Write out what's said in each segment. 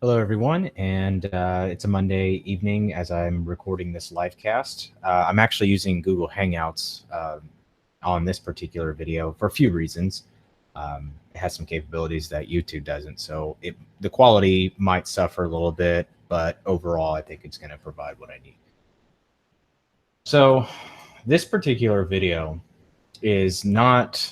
Hello, everyone, and it's a Monday evening as I'm recording this live cast. I'm actually using Google Hangouts on this particular video for a few reasons. It has some capabilities that YouTube doesn't, so the quality might suffer a little bit, but overall, I think it's going to provide what I need. So this particular video is not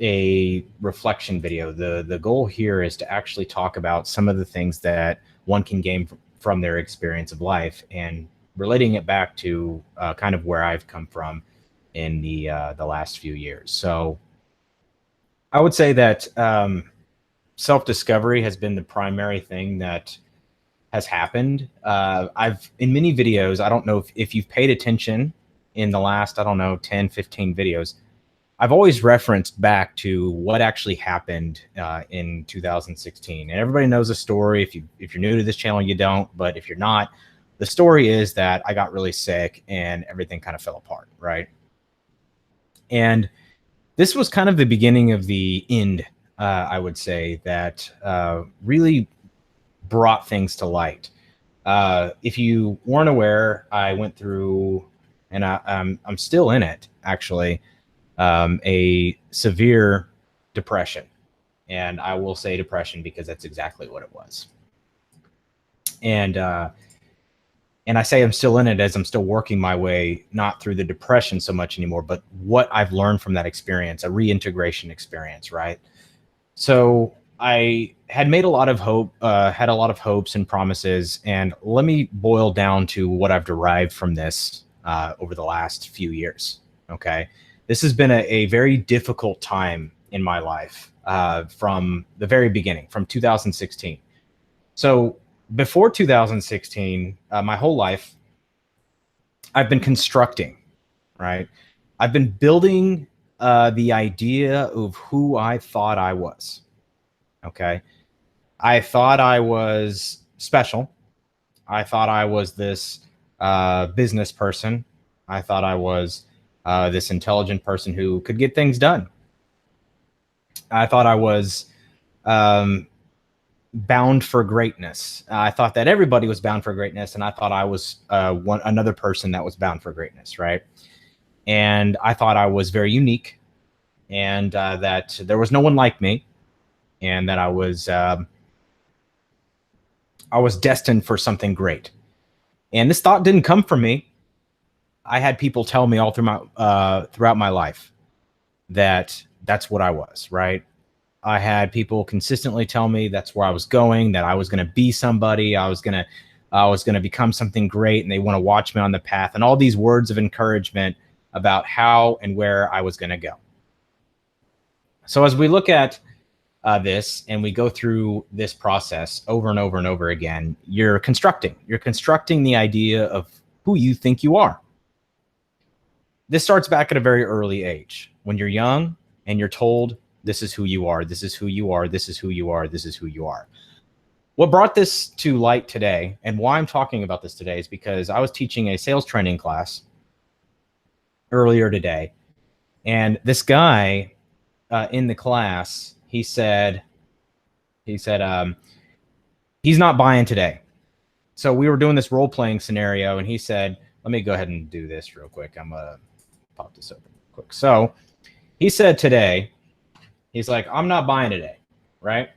a reflection video. The goal here is to actually talk about some of the things that one can gain from their experience of life and relating it back to kind of where I've come from in the last few years. So I would say that self-discovery has been the primary thing that has happened. I've in many videos, I don't know if you've paid attention in the last, I don't know, 10, 15 videos, I've always referenced back to what actually happened in 2016, and everybody knows the story. If you're new to this channel, you don't, but if you're not, the story is that I got really sick and everything kind of fell apart, right? And this was kind of the beginning of the end, I would say, that really brought things to light. If you weren't aware, I went through, and I'm still in it, actually, a severe depression. And I will say depression because that's exactly what it was. And I say I'm still in it as I'm still working my way, not through the depression so much anymore, but what I've learned from that experience, a reintegration experience, right? So I had made a lot of hope, had a lot of hopes and promises, and let me boil down to what I've derived from this over the last few years, okay? This has been a very difficult time in my life from the very beginning, from 2016. So before 2016, my whole life, I've been constructing, right? I've been building the idea of who I thought I was, okay? I thought I was special. I thought I was this business person. I thought I was this intelligent person who could get things done. I thought I was bound for greatness. I thought that everybody was bound for greatness, and I thought I was another person that was bound for greatness, right? And I thought I was very unique, and that there was no one like me, and that I was destined for something great. And this thought didn't come from me. I had people tell me all throughout my life that that's what I was, right? I had people consistently tell me that's where I was going, that I was going to be somebody, I was going to become something great, and they want to watch me on the path, and all these words of encouragement about how and where I was going to go. So as we look at this and we go through this process over and over and over again, you're constructing the idea of who you think you are. This starts back at a very early age when you're young and you're told, this is who you are, this is who you are, this is who you are, this is who you are. What brought this to light today, and why I'm talking about this today, is because I was teaching a sales training class earlier today. And this guy in the class, he said, he's not buying today. So we were doing this role-playing scenario, and he said, let me go ahead and do this real quick. I'm going to pop this open real quick. So he said today, he's like, I'm not buying today, right?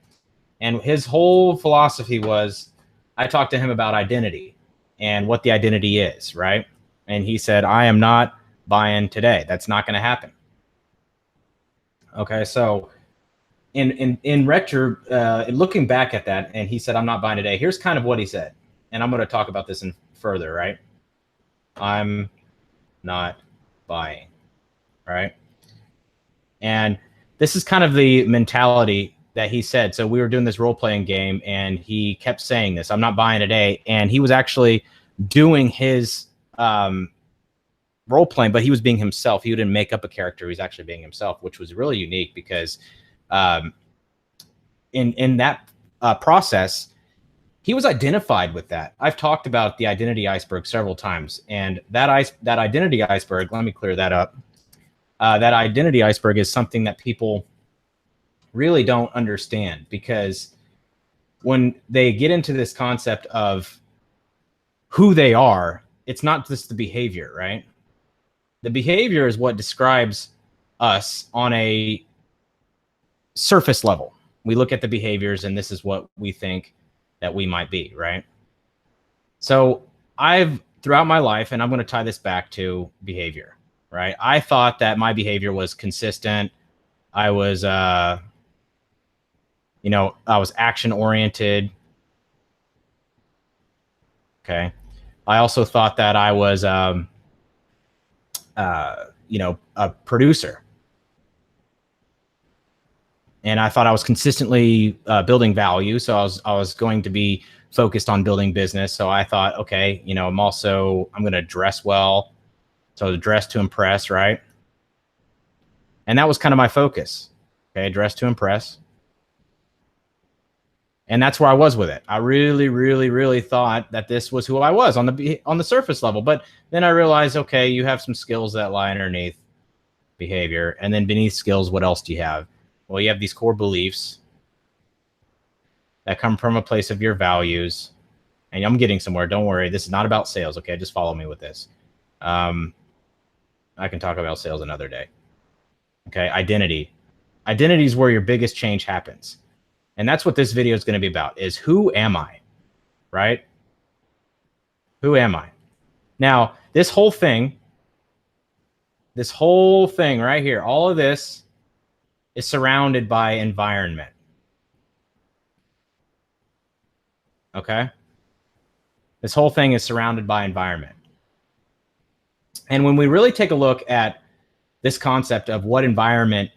And his whole philosophy was, I talked to him about identity and what the identity is, right? And he said, I am not buying today. That's not going to happen. Okay, so in looking back at that, and he said, I'm not buying today, here's kind of what he said. And I'm going to talk about this in further, right? I'm not buying, right? And this is kind of the mentality that he said. So we were doing this role-playing game, and he kept saying this, I'm not buying today. And he was actually doing his role-playing, but he was being himself. He didn't make up a character. He was actually being himself, which was really unique because in that process, he was identified with that. I've talked about the identity iceberg several times, and that identity iceberg, let me clear that up. That identity iceberg is something that people really don't understand, because when they get into this concept of who they are, it's not just the behavior, right? The behavior is what describes us on a surface level. We look at the behaviors and this is what we think that we might be, right? So throughout my life, and I'm going to tie this back to behavior, right? I thought that my behavior was consistent. I was, I was action oriented. Okay. I also thought that I was, a producer. And I thought I was consistently building value. So I was going to be focused on building business. So I thought, okay, I'm going to dress well. So dress to impress, right? And that was kind of my focus. Okay, dress to impress. And that's where I was with it. I really, really, really thought that this was who I was on the surface level. But then I realized, okay, you have some skills that lie underneath behavior. And then beneath skills, what else do you have? Well, you have these core beliefs that come from a place of your values. And I'm getting somewhere. Don't worry. This is not about sales. Okay, just follow me with this. I can talk about sales another day. Okay, identity. Identity is where your biggest change happens. And that's what this video is going to be about, is who am I, right? Who am I? Now, this whole thing right here, all of this is surrounded by environment. Okay? This whole thing is surrounded by environment. And when we really take a look at this concept of what environment,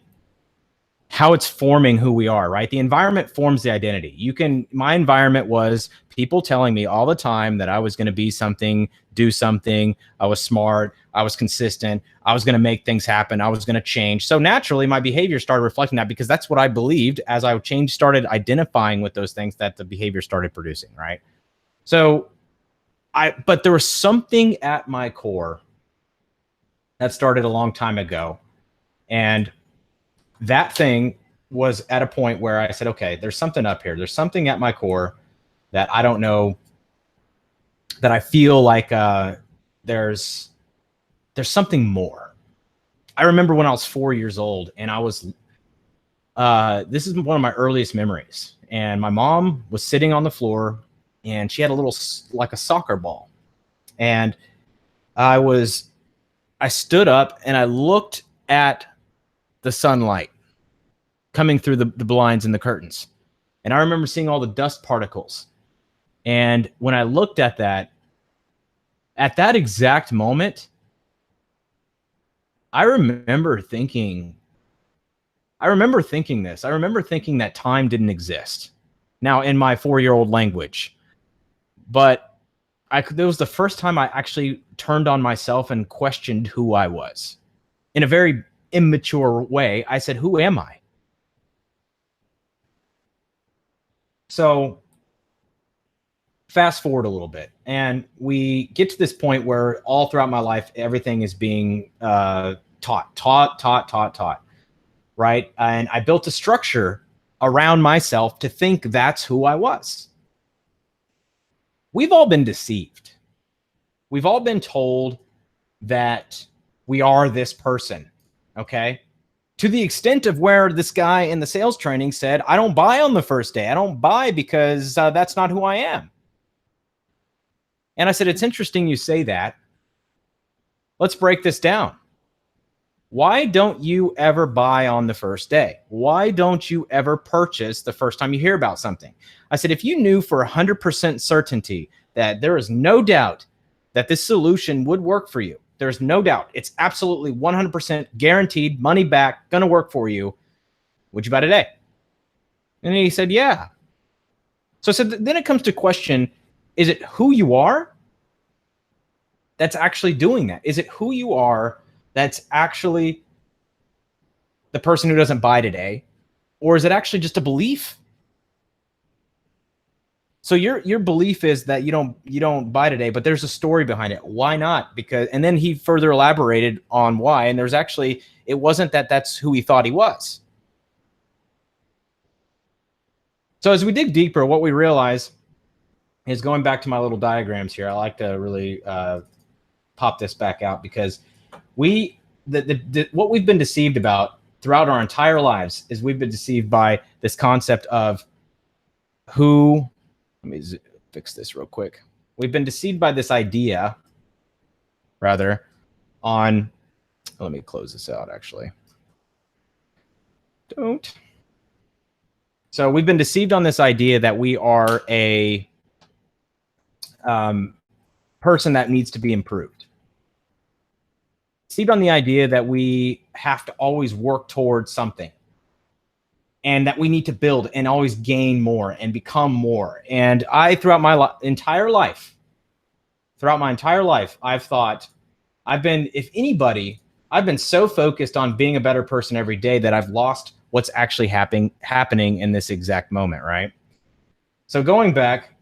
how it's forming who we are, right? The environment forms the identity. My environment was people telling me all the time that I was going to be something, do something. I was smart. I was consistent. I was going to make things happen. I was going to change. So naturally, my behavior started reflecting that, because that's what I believed. As I started identifying with those things, that the behavior started producing, right? So but there was something at my core that started a long time ago. And that thing was at a point where I said, okay, there's something up here. There's something at my core that I don't know, that I feel like there's something more. I remember when I was 4 years old, and I was, this is one of my earliest memories. And my mom was sitting on the floor, and she had a little, like a soccer ball. And I stood up and I looked at the sunlight coming through the blinds and the curtains. And I remember seeing all the dust particles. And when I looked at that exact moment, I remember thinking this. I remember thinking that time didn't exist. Now, in my 4-year-old language. But that was the first time I actually turned on myself and questioned who I was. In a very immature way, I said, who am I? So fast forward a little bit, and we get to this point where all throughout my life, everything is being taught, right? And I built a structure around myself to think that's who I was. We've all been deceived. We've all been told that we are this person, okay? To the extent of where this guy in the sales training said, I don't buy on the first day. I don't buy because that's not who I am. And I said, it's interesting you say that. Let's break this down. Why don't you ever buy on the first day? Why don't you ever purchase the first time you hear about something? I said, if you knew for 100% certainty that there is no doubt that this solution would work for you, there's no doubt, it's absolutely 100% guaranteed, money back, gonna work for you, would you buy today? And he said, yeah. So I said, then it comes to question, is it who you are that's actually doing that? Is it who you are that's actually the person who doesn't buy today? Or is it actually just a belief? So your belief is that you don't buy today, but there's a story behind it. Why not? Because, and then he further elaborated on why. And there's actually, it wasn't that that's who he thought he was. So as we dig deeper, what we realize is, going back to my little diagrams here, I like to really pop this back out, because what we've been deceived about throughout our entire lives is we've been deceived by this concept of who, let me fix this real quick. We've been deceived by this idea, rather, on, let me close this out actually. Don't. So we've been deceived on this idea that we are a person that needs to be improved. Deceived on the idea that we have to always work towards something, and that we need to build and always gain more and become more. And throughout my entire life, I've thought, if anybody, I've been so focused on being a better person every day that I've lost what's actually happening in this exact moment, right? So going back,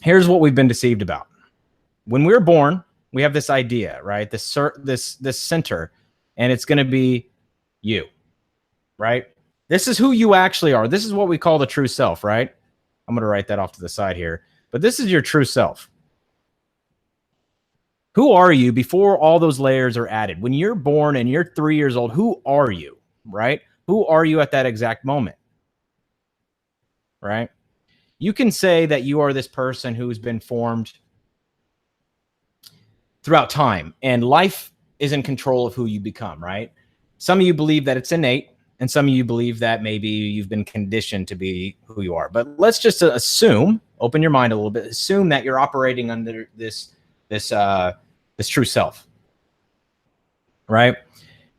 here's what we've been deceived about. When we're born, we have this idea, right? This center, and it's going to be you, right? This is who you actually are. This is what we call the true self, right? I'm going to write that off to the side here. But this is your true self. Who are you before all those layers are added? When you're born and you're 3 years old, who are you, right? Who are you at that exact moment, right? You can say that you are this person who's been formed throughout time, and life is in control of who you become, right? Some of you believe that it's innate, and some of you believe that maybe you've been conditioned to be who you are. But let's just assume, open your mind a little bit, assume that you're operating under this true self, right?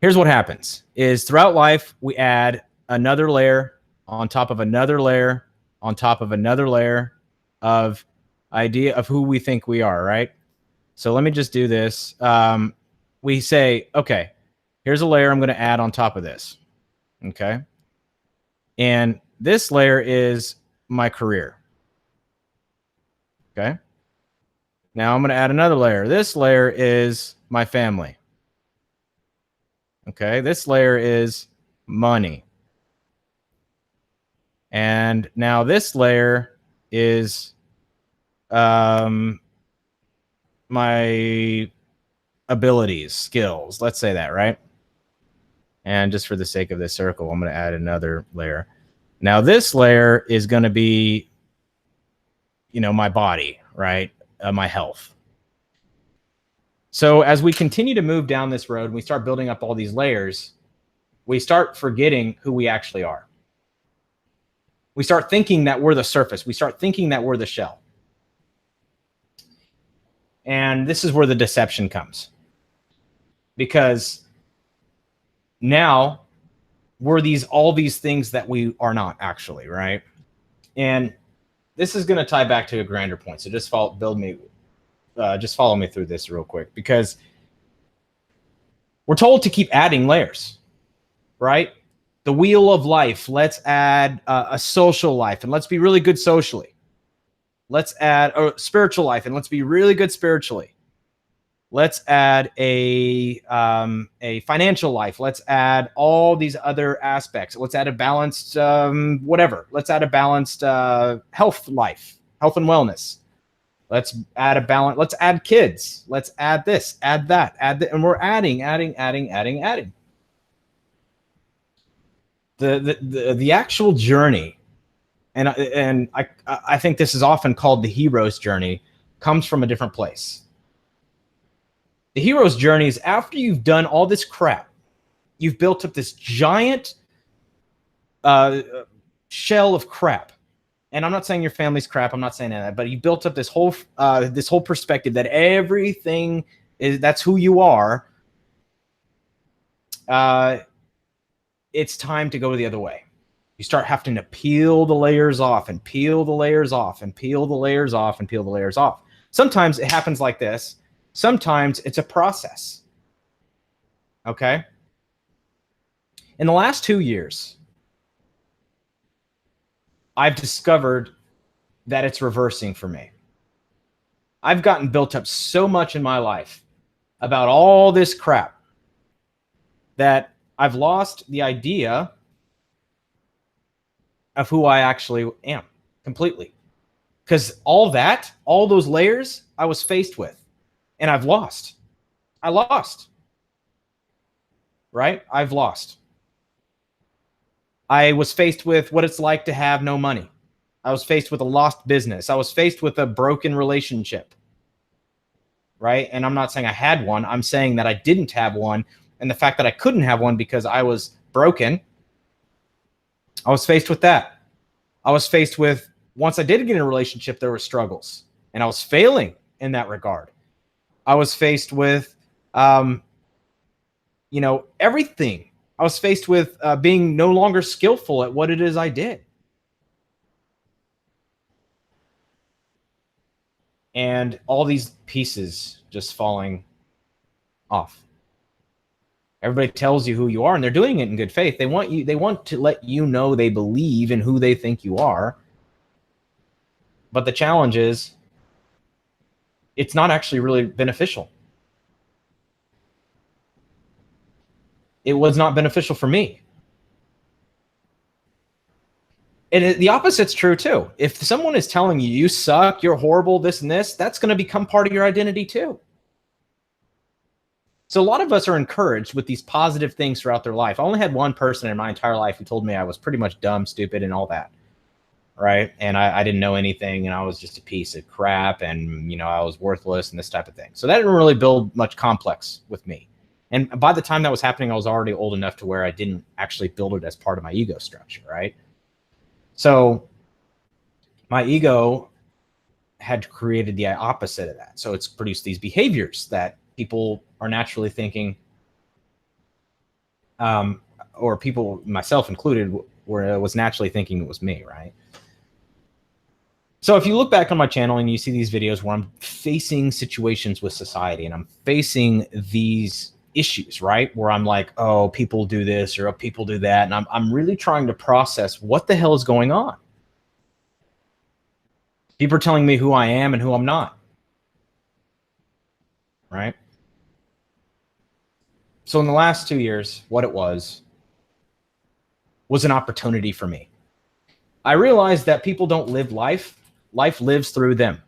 Here's what happens is, throughout life, we add another layer on top of another layer on top of another layer of idea of who we think we are, right? So let me just do this. We say, okay, here's a layer I'm going to add on top of this. Okay. And this layer is my career. Okay. Now I'm going to add another layer. This layer is my family. Okay. This layer is money. And now this layer is my abilities, skills. Let's say that, right? And just for the sake of this circle, I'm going to add another layer. Now this layer is going to be, my body, right? My health. So as we continue to move down this road, we start building up all these layers, we start forgetting who we actually are. We start thinking that we're the surface. We start thinking that we're the shell. And this is where the deception comes. Because now we're all these things that we are not actually, right? And this is going to tie back to a grander point. So just follow me through this real quick, because we're told to keep adding layers, right? The wheel of life. Let's add a social life, and let's be really good socially. Let's add a spiritual life, and let's be really good spiritually. Let's add a financial life. Let's add all these other aspects. Let's add a balanced whatever. Let's add a balanced health life, health and wellness. Let's add a balance. Let's add kids. Let's add this, add that, and we're adding. The actual journey, and I think this is often called the hero's journey, comes from a different place. The hero's journey is after you've done all this crap, you've built up this giant shell of crap. And I'm not saying your family's crap. I'm not saying that, but you built up this whole perspective that everything that's who you are. It's time to go the other way. You start having to peel the layers off and peel the layers off and peel the layers off and peel the layers off. Sometimes it happens like this. Sometimes it's a process. Okay. In the last 2 years, I've discovered that it's reversing for me. I've gotten built up so much in my life about all this crap that I've lost the idea of who I actually am completely. Because all those layers I was faced with, and I've lost. I lost. Right? I've lost. I was faced with what it's like to have no money. I was faced with a lost business. I was faced with a broken relationship. Right? And I'm not saying I had one. I'm saying that I didn't have one. And the fact that I couldn't have one because I was broken, I was faced with that. I was faced with, once I did get in a relationship, there were struggles. And I was failing in that regard. I was faced with, everything. I was faced with being no longer skillful at what it is I did. And all these pieces just falling off. Everybody tells you who you are, and they're doing it in good faith. They want to let you know they believe in who they think you are. But the challenge is, it's not actually really beneficial. It was not beneficial for me. And the opposite's true too. If someone is telling you, you suck, you're horrible, this and this, that's going to become part of your identity too. So a lot of us are encouraged with these positive things throughout their life. I only had one person in my entire life who told me I was pretty much dumb, stupid, and all that. Right? And I didn't know anything, and I was just a piece of crap, and I was worthless and this type of thing. So that didn't really build much complex with me. And by the time that was happening, I was already old enough to where I didn't actually build it as part of my ego structure, right? So my ego had created the opposite of that. So it's produced these behaviors that people are naturally thinking, or people, myself included, was naturally thinking it was me, right? So if you look back on my channel and you see these videos where I'm facing situations with society and I'm facing these issues, right? Where I'm like, oh, people do this or people do that. And I'm really trying to process what the hell is going on. People are telling me who I am and who I'm not. Right? So in the last 2 years, what it was an opportunity for me. I realized that people don't live life. Life lives through them.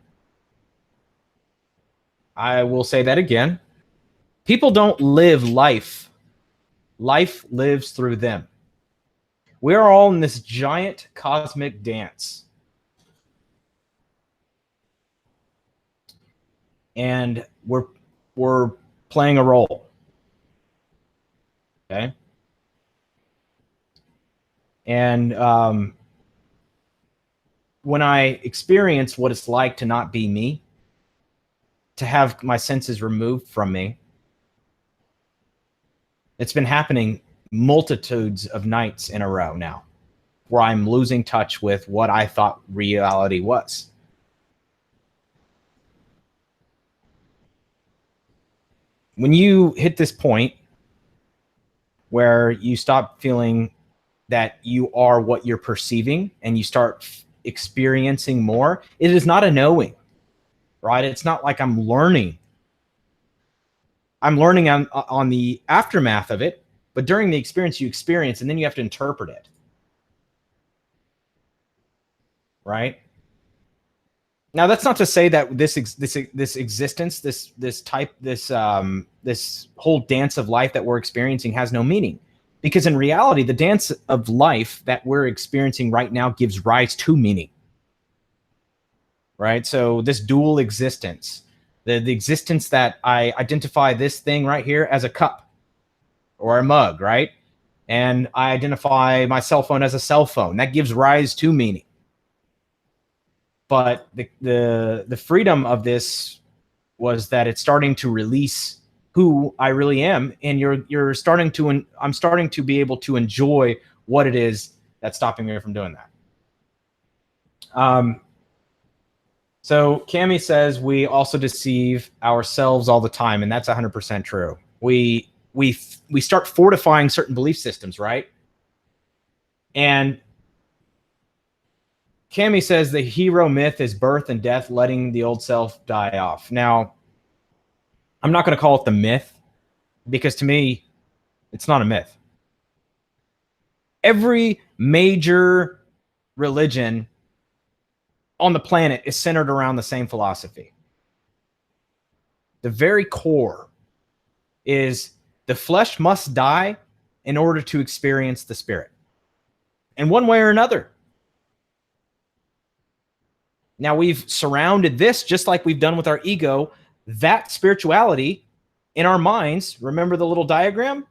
I will say that again. People don't live life. Life lives through them. We are all in this giant cosmic dance. And we're playing a role. Okay? And when I experience what it's like to not be me, to have my senses removed from me, it's been happening multitudes of nights in a row now, where I'm losing touch with what I thought reality was. When you hit this point where you stop feeling that you are what you're perceiving and you start experiencing more, it is not a knowing, right? It's not like I'm learning. I'm learning on the aftermath of it, but during the experience you experience, and then you have to interpret it, right? Now, that's not to say that this existence, this whole dance of life that we're experiencing has no meaning. Because in reality, the dance of life that we're experiencing right now gives rise to meaning. Right? So this dual existence, the existence that I identify this thing right here as a cup or a mug, right? And I identify my cell phone as a cell phone. That gives rise to meaning. But the freedom of this was that it's starting to release who I really am, and I'm starting to be able to enjoy what it is that's stopping me from doing that. So Cami says we also deceive ourselves all the time, and that's 100% true. We start fortifying certain belief systems, right? And Cami says the hero myth is birth and death, letting the old self die off. Now, I'm not going to call it the myth, because to me, it's not a myth. Every major religion on the planet is centered around the same philosophy. The very core is the flesh must die in order to experience the spirit, in one way or another. Now, we've surrounded this, just like we've done with our ego, that spirituality in our minds. Remember the little diagram?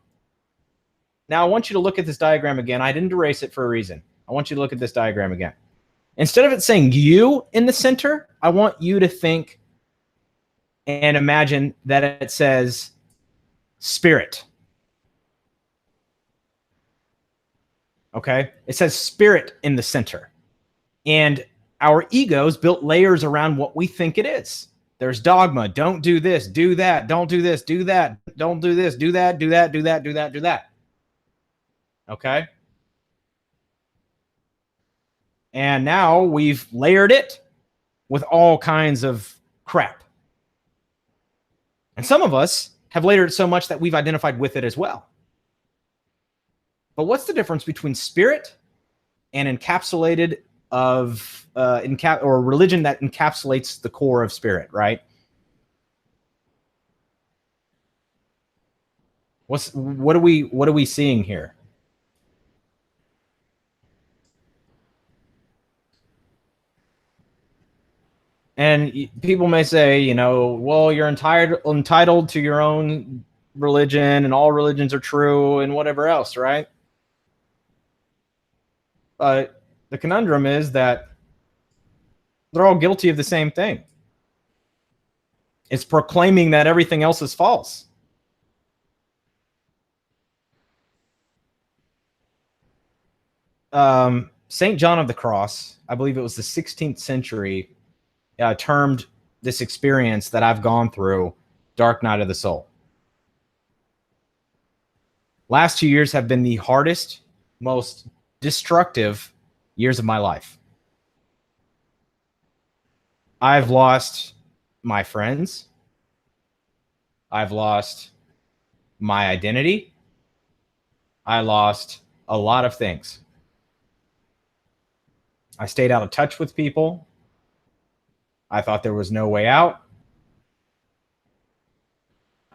Now, I want you to look at this diagram again. I didn't erase it for a reason. I want you to look at this diagram again. Instead of it saying you in the center, I want you to think and imagine that it says spirit. Okay? It says spirit in the center. And our egos built layers around what we think it is. There's dogma. Don't do this, do that. Don't do this, do that. Don't do this, do that, do that, do that, do that, do that. Okay? And now we've layered it with all kinds of crap. And some of us have layered it so much that we've identified with it as well. But what's the difference between spirit and encapsulated of or religion that encapsulates the core of spirit, right? What are we seeing here? And people may say, you know, well, you're entitled to your own religion and all religions are true and whatever else, right? But the conundrum is that they're all guilty of the same thing. It's proclaiming that everything else is false. St. John of the Cross, I believe it was the 16th century, termed this experience that I've gone through dark night of the soul. Last 2 years have been the hardest, most destructive years of my life. I've lost my friends. I've lost my identity. I lost a lot of things. I stayed out of touch with people. I thought there was no way out.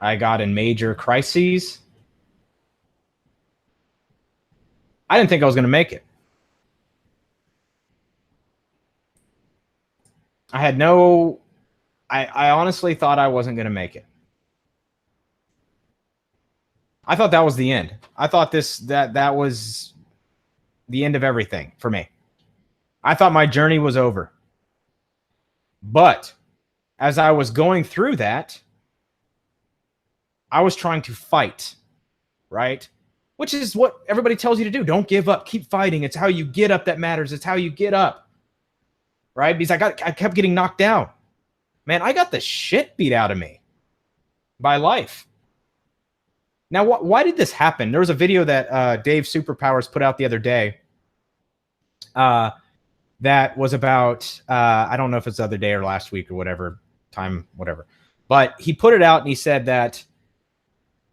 I got in major crises. I didn't think I was going to make it. I honestly thought I wasn't going to make it. I thought that was the end. I thought that was the end of everything for me. I thought my journey was over. But as I was going through that, I was trying to fight, right? Which is what everybody tells you to do. Don't give up. Keep fighting. It's how you get up that matters. It's how you get up, right? Because I kept getting knocked down. Man, I got the shit beat out of me by life. Now, why did this happen? There was a video that Dave Superpowers put out the other day that was about, I don't know if it's the other day or last week or whatever, whatever. But he put it out and he said that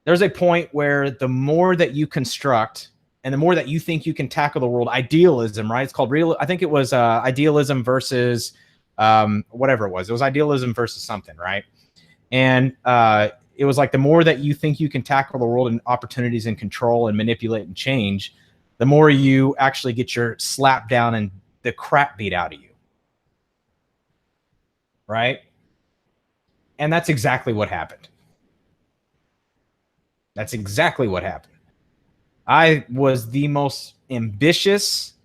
there's a point where the more that you construct and the more that you think you can tackle the world, idealism, right? It's called real. I think it was idealism versus whatever it was. It was idealism versus something, right? And it was like the more that you think you can tackle the world and opportunities and control and manipulate and change, the more you actually get your slap down and the crap beat out of you, right? And that's exactly what happened. That's exactly what happened. I was the most ambitious.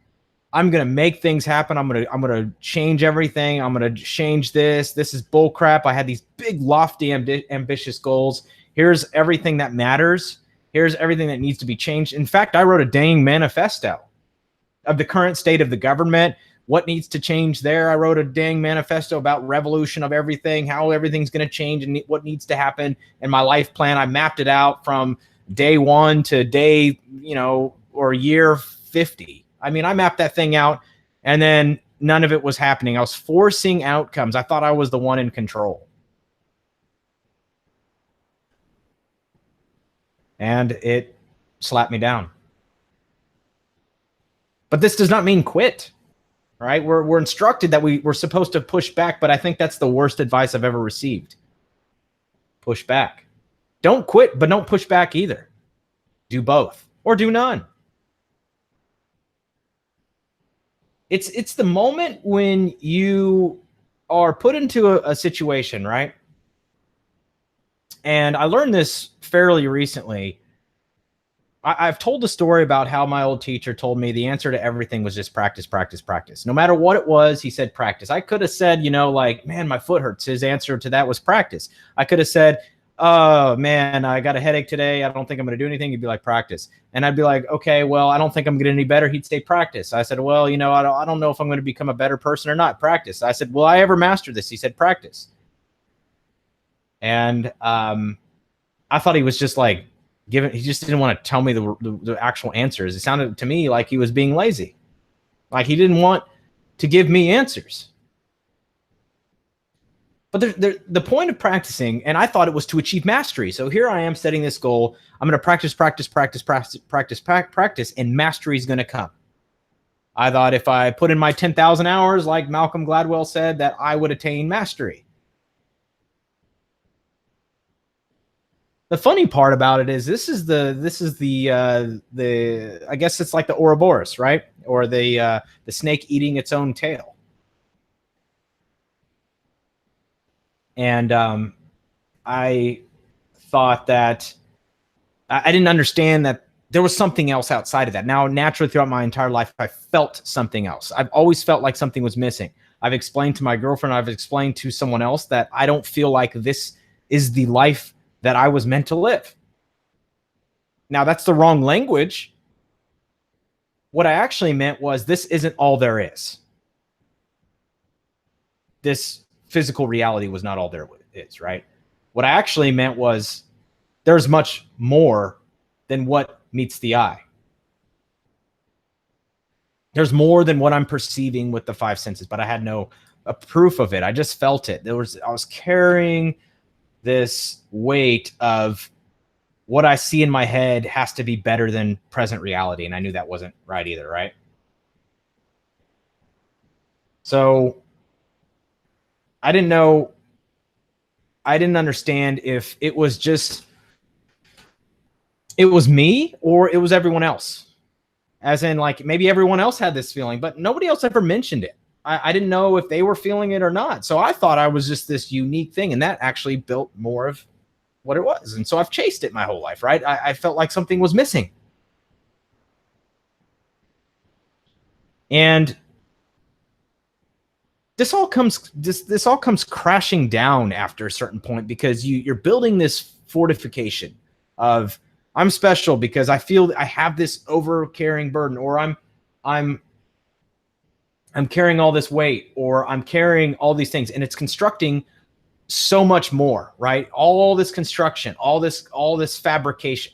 I'm going to make things happen. I'm going to change everything. I'm going to change this. This is bull crap. I had these big, lofty, ambitious goals. Here's everything that matters. Here's everything that needs to be changed. In fact, I wrote a dang manifesto of the current state of the government, what needs to change there. I wrote a dang manifesto about revolution of everything, how everything's going to change and what needs to happen in my life plan. I mapped it out from day 1 to day, or year 50. I mean, I mapped that thing out and then none of it was happening. I was forcing outcomes. I thought I was the one in control. And it slapped me down. But this does not mean quit. right? We're instructed that we're supposed to push back, but I think that's the worst advice I've ever received. Push back. Don't quit, but don't push back either. Do both or do none. It's the moment when you are put into a situation, right? And I learned this fairly recently. I've told the story about how my old teacher told me the answer to everything was just practice, practice, practice. No matter what it was, he said practice. I could have said, like, man, my foot hurts. His answer to that was practice. I could have said, oh, man, I got a headache today. I don't think I'm going to do anything. He'd be like, practice. And I'd be like, okay, well, I don't think I'm getting any better. He'd say practice. I said, well, I don't know if I'm going to become a better person or not. Practice. I said, will I ever master this? He said, practice. And I thought he was just like, he just didn't want to tell me the actual answers. It sounded to me like he was being lazy. Like he didn't want to give me answers. But the point of practicing, and I thought it was to achieve mastery. So here I am setting this goal. I'm going to practice, practice, practice, practice, practice, practice, and mastery is going to come. I thought if I put in my 10,000 hours, like Malcolm Gladwell said, that I would attain mastery. The funny part about it is this is the I guess it's like the Ouroboros, right? Or the snake eating its own tail. And I thought that I didn't understand that there was something else outside of that. Now, naturally, throughout my entire life, I felt something else. I've always felt like something was missing. I've explained to my girlfriend, I've explained to someone else that I don't feel like this is the life that I was meant to live. Now, that's the wrong language. What I actually meant was this isn't all there is. This physical reality was not all there is, right? What I actually meant was there's much more than what meets the eye. There's more than what I'm perceiving with the five senses, but I had no proof of it. I just felt it. I was carrying this weight of what I see in my head has to be better than present reality. And I knew that wasn't right either, right? So I didn't understand if it was me or it was everyone else. As in, like, maybe everyone else had this feeling, but nobody else ever mentioned it. I didn't know if they were feeling it or not. So I thought I was just this unique thing, and that actually built more of what it was. And so I've chased it my whole life, right? I felt like something was missing. And this all comes crashing down after a certain point, because you're building this fortification of I'm special because I feel that I have this over-carrying burden, or I'm carrying all this weight, or I'm carrying all these things, and it's constructing so much more, right? All this construction, all this fabrication.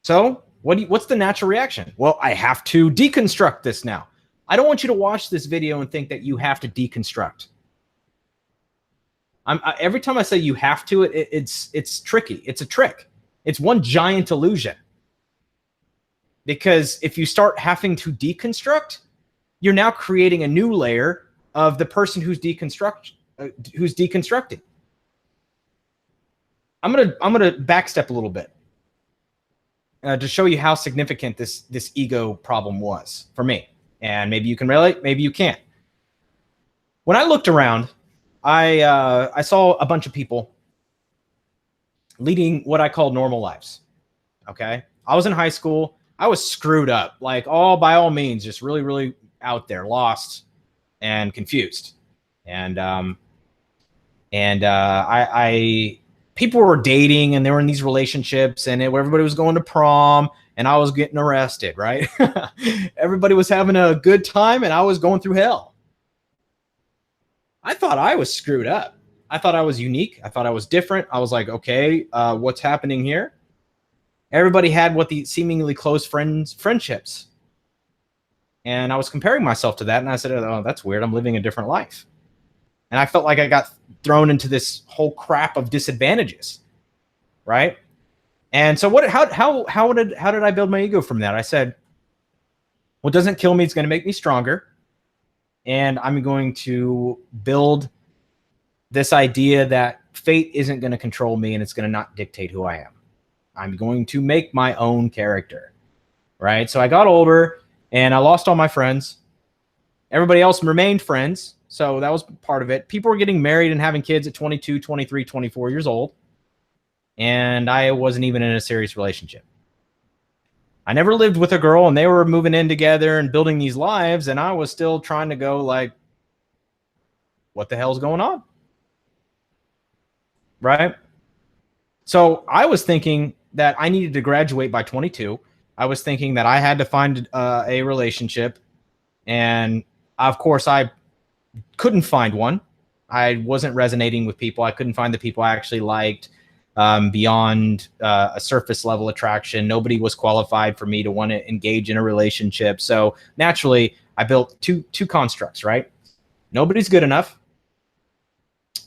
So what's the natural reaction? Well, I have to deconstruct this now. I don't want you to watch this video and think that you have to deconstruct. Every time I say you have to, it's tricky. It's a trick. It's one giant illusion. Because if you start having to deconstruct, you're now creating a new layer of the person who's deconstructing. I'm gonna backstep a little bit to show you how significant this ego problem was for me. And maybe you can relate, maybe you can't. When I looked around, I saw a bunch of people leading what I call normal lives. Okay, I was in high school. I was screwed up, like by all means, just really, really out there, lost and confused. And people were dating and they were in these relationships, and everybody was going to prom, and I was getting arrested, right? Everybody was having a good time, and I was going through hell. I thought I was screwed up. I thought I was unique. I thought I was different. I was like, okay, what's happening here? Everybody had the seemingly close friendships. And I was comparing myself to that, and I said, oh, that's weird. I'm living a different life. And I felt like I got thrown into this whole crap of disadvantages, right? And so how did I build my ego from that? I said, what doesn't kill me is going to make me stronger. And I'm going to build this idea that fate isn't going to control me and it's going to not dictate who I am. I'm going to make my own character, right? So I got older and I lost all my friends. Everybody else remained friends. So that was part of it. People were getting married and having kids at 22, 23, 24 years old. And I wasn't even in a serious relationship. I never lived with a girl, and they were moving in together and building these lives. And I was still trying to go like, what the hell's going on? Right? So I was thinking that I needed to graduate by 22. I was thinking that I had to find a relationship. And of course, I couldn't find one. I wasn't resonating with people. I couldn't find the people I actually liked beyond a surface level attraction. Nobody was qualified for me to want to engage in a relationship. So naturally, I built two constructs, right? Nobody's good enough.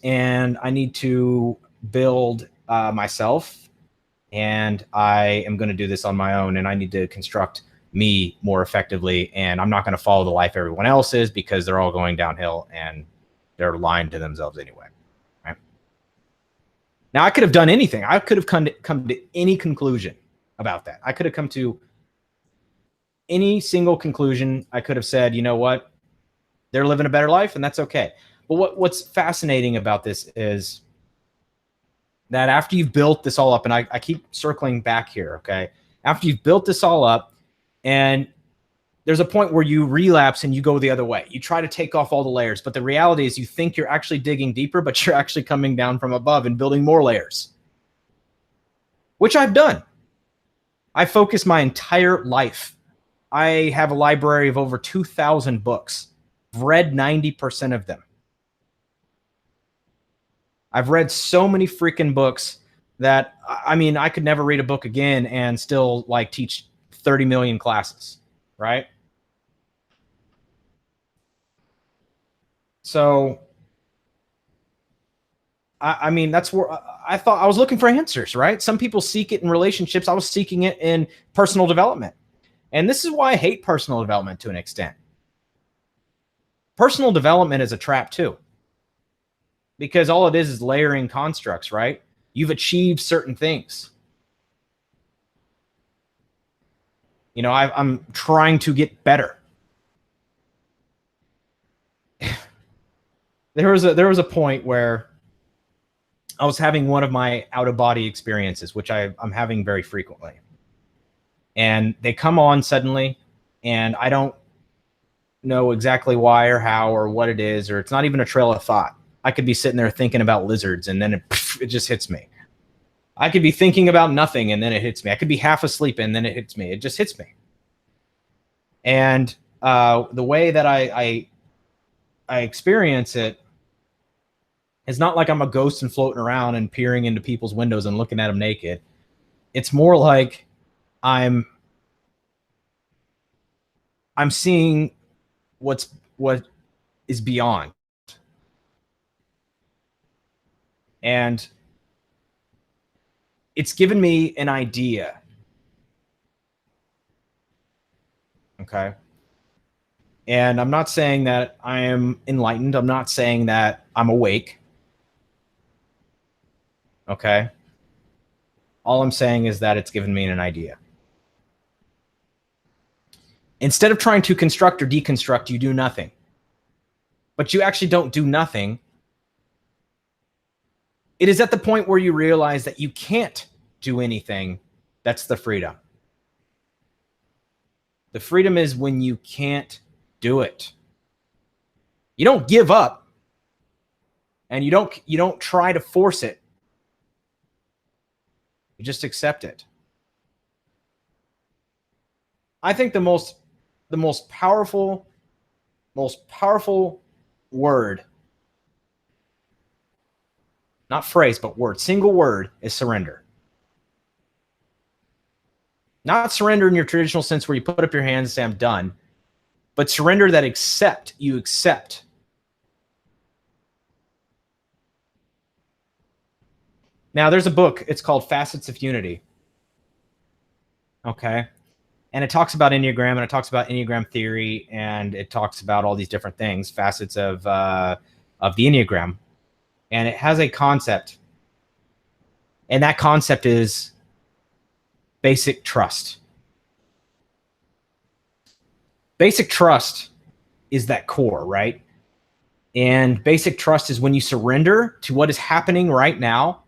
And I need to build myself. And I am going to do this on my own. And I need to construct me more effectively. And I'm not going to follow the life everyone else is, because they're all going downhill and they're lying to themselves anyway. Right? Now, I could have done anything. I could have come to any conclusion about that. I could have come to any single conclusion. I could have said, you know what? They're living a better life, and that's okay. But what's fascinating about this is that after you've built this all up, and I keep circling back here, okay? After you've built this all up, and there's a point where you relapse and you go the other way. You try to take off all the layers, but the reality is you think you're actually digging deeper, but you're actually coming down from above and building more layers, which I've done. I focus my entire life. I have a library of over 2,000 books. I've read 90% of them. I've read so many freaking books that, I mean, I could never read a book again and still like teach 30 million classes, right? So, I mean, that's where I thought I was looking for answers, right? Some people seek it in relationships. I was seeking it in personal development. And this is why I hate personal development to an extent. Personal development is a trap too, because all it is layering constructs, right? You've achieved certain things. You know, I'm trying to get better. There was a point where I was having one of my out-of-body experiences, which I'm having very frequently. And they come on suddenly, and I don't know exactly why or how or what it is, or it's not even a trail of thought. I could be sitting there thinking about lizards, and then it just hits me. I could be thinking about nothing, and then it hits me. I could be half asleep, and then it hits me. It just hits me. And the way that I experience it, it's not like I'm a ghost and floating around and peering into people's windows and looking at them naked. It's more like I'm seeing what is beyond. And it's given me an idea. Okay. And I'm not saying that I am enlightened. I'm not saying that I'm awake. Okay. All I'm saying is that it's given me an idea. Instead of trying to construct or deconstruct, you do nothing. But you actually don't do nothing. It is at the point where you realize that you can't do anything. That's the freedom. The freedom is when you can't do it. You don't give up, and you don't try to force it. You just accept it. I think the most powerful word, not phrase, but word, single word, is surrender. Not surrender in your traditional sense where you put up your hands and say, I'm done, but surrender that you accept. Now, there's a book, it's called Facets of Unity. Okay. And it talks about Enneagram, and it talks about Enneagram theory, and it talks about all these different things, facets of the Enneagram. And it has a concept. And that concept is basic trust. Basic trust is that core, right? And basic trust is when you surrender to what is happening right now,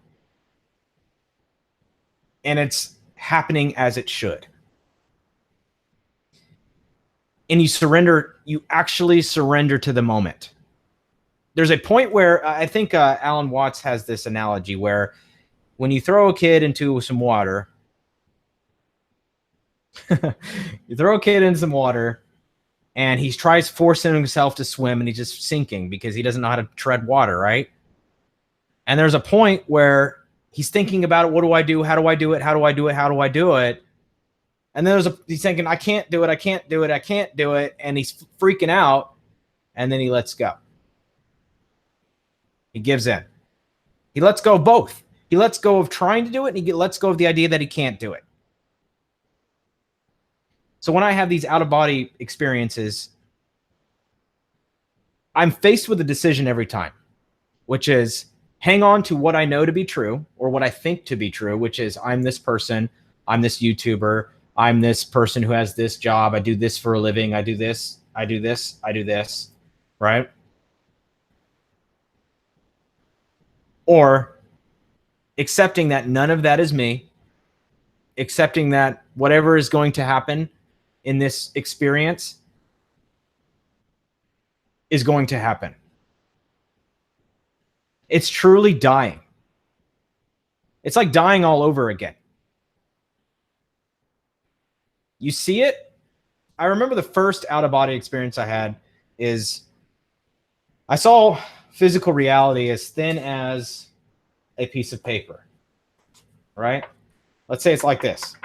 and it's happening as it should. And you actually surrender to the moment. There's a point where I think Alan Watts has this analogy where when you throw a kid into some water, you throw a kid in some water, and he tries forcing himself to swim, and he's just sinking because he doesn't know how to tread water, right? And there's a point where he's thinking about it. What do I do? How do I do it? How do I do it? How do I do it? And then he's thinking, I can't do it. I can't do it. I can't do it. And he's freaking out. And then he lets go. He gives in. He lets go of both. He lets go of trying to do it, and he lets go of the idea that he can't do it. So when I have these out-of-body experiences, I'm faced with a decision every time, which is hang on to what I know to be true or what I think to be true, which is I'm this person, I'm this YouTuber, I'm this person who has this job, I do this for a living, I do this, I do this, I do this, right? Or accepting that none of that is me, accepting that whatever is going to happen in this experience is going to happen. It's truly dying. It's like dying all over again. You see it? I remember the first out-of-body experience I had is I saw physical reality as thin as a piece of paper, right? Let's say it's like this.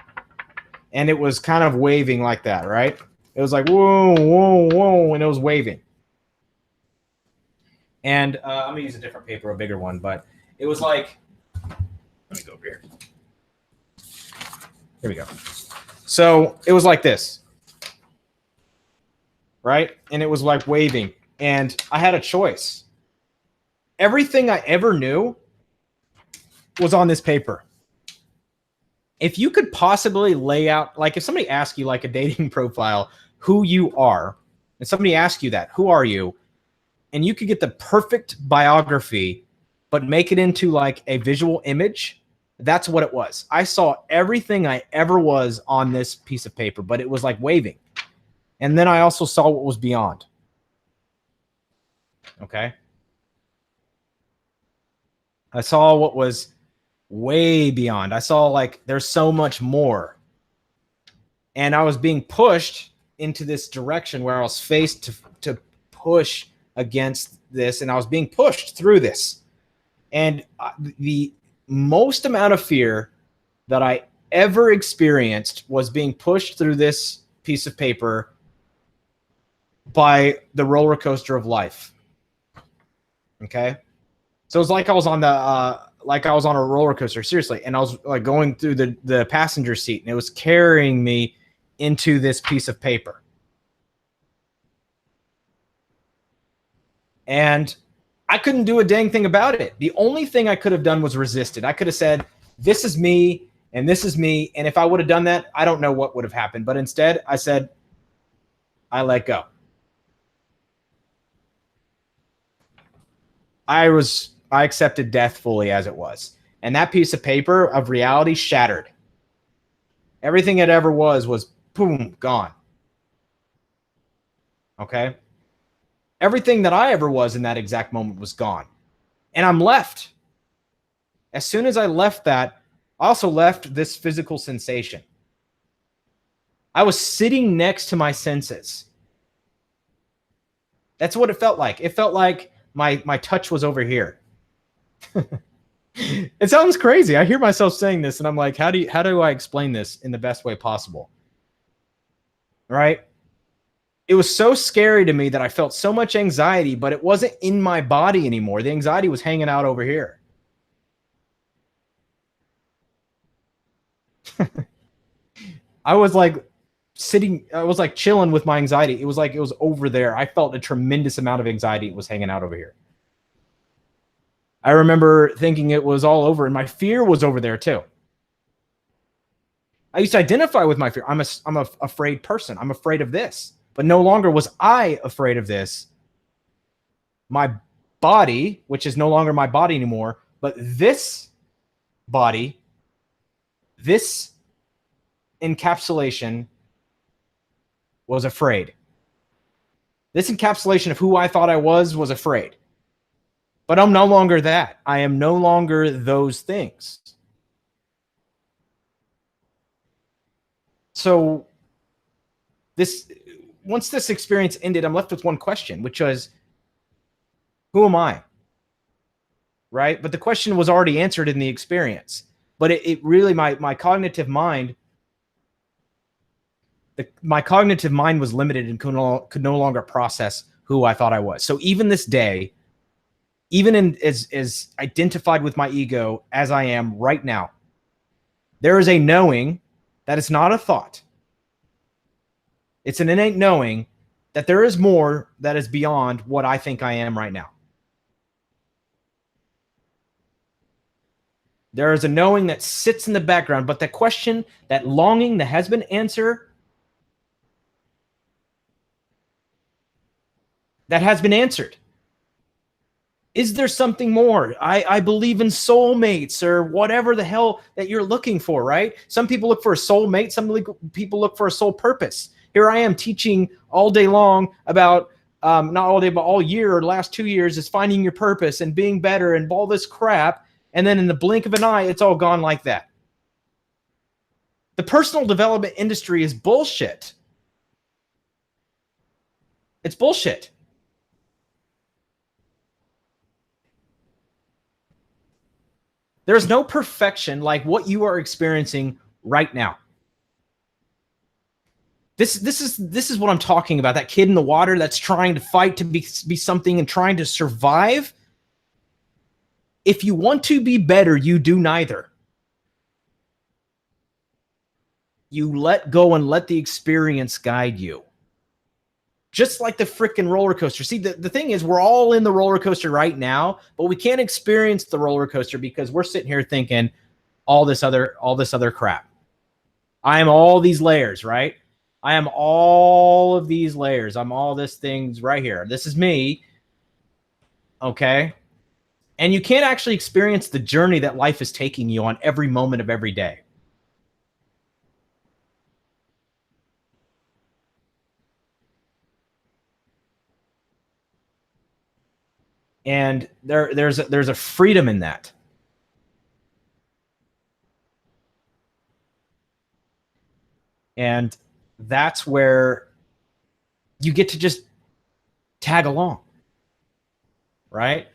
And it was kind of waving like that, right? It was like, whoa, whoa, whoa, and it was waving. And I'm going to use a different paper, a bigger one, but it was like, let me go over here. Here we go. So it was like this, right? And it was like waving. And I had a choice. Everything I ever knew was on this paper. If you could possibly lay out, like if somebody asked you like a dating profile, who you are, and somebody asked you that, who are you? And you could get the perfect biography, but make it into like a visual image. That's what it was. I saw everything I ever was on this piece of paper, but it was like waving. And then I also saw what was beyond. Okay. I saw what was way beyond. I saw like there's so much more. And I was being pushed into this direction where I was faced to push against this, and I was being pushed through this. And the most amount of fear that I ever experienced was being pushed through this piece of paper by the roller coaster of life. Okay? So it was like I was on a roller coaster, seriously, and I was like going through the passenger seat, and it was carrying me into this piece of paper. And I couldn't do a dang thing about it. The only thing I could have done was resisted. I could have said, this is me, and this is me. And if I would have done that, I don't know what would have happened. But instead, I said, I let go. I accepted death fully as it was. And that piece of paper of reality shattered. Everything it ever was boom, gone. Okay? Everything that I ever was in that exact moment was gone. And I'm left. As soon as I left that, I also left this physical sensation. I was sitting next to my senses. That's what it felt like. It felt like my touch was over here. It sounds crazy. I hear myself saying this, and I'm like, how do I explain this in the best way possible? Right? It was so scary to me that I felt so much anxiety, but it wasn't in my body anymore. The anxiety was hanging out over here. I was like sitting, I was like chilling with my anxiety. It was like it was over there. I felt a tremendous amount of anxiety was hanging out over here. I remember thinking it was all over, and my fear was over there too. I used to identify with my fear. I'm a afraid person. I'm afraid of this. But no longer was I afraid of this. My body, which is no longer my body anymore, but this body, this encapsulation was afraid. This encapsulation of who I thought I was afraid. But I'm no longer that. I am no longer those things. So once this experience ended, I'm left with one question, which was, who am I? Right? But the question was already answered in the experience. But it really, my cognitive mind, my cognitive mind was limited and could no longer process who I thought I was. So even this day, even as identified with my ego as I am right now, there is a knowing that it's not a thought. It's an innate knowing that there is more that is beyond what I think I am right now. There is a knowing that sits in the background, but that question, that longing that has been answered, Is there something more? I believe in soulmates or whatever the hell that you're looking for, right? Some people look for a soulmate. Some people look for a soul purpose. Here I am teaching all day long about, not all day, but all year or last 2 years is finding your purpose and being better and all this crap. And then in the blink of an eye, it's all gone like that. The personal development industry is bullshit. It's bullshit. There's no perfection like what you are experiencing right now. This is what I'm talking about. That kid in the water that's trying to fight to be something and trying to survive. If you want to be better, you do neither. You let go and let the experience guide you. Just like the freaking roller coaster. See, the thing is, we're all in the roller coaster right now, but we can't experience the roller coaster because we're sitting here thinking all this other crap. I am all these layers, right? I am all of these layers. I'm all these things right here. This is me. Okay? And you can't actually experience the journey that life is taking you on every moment of every day. And there's a freedom in that. And that's where you get to just tag along, right?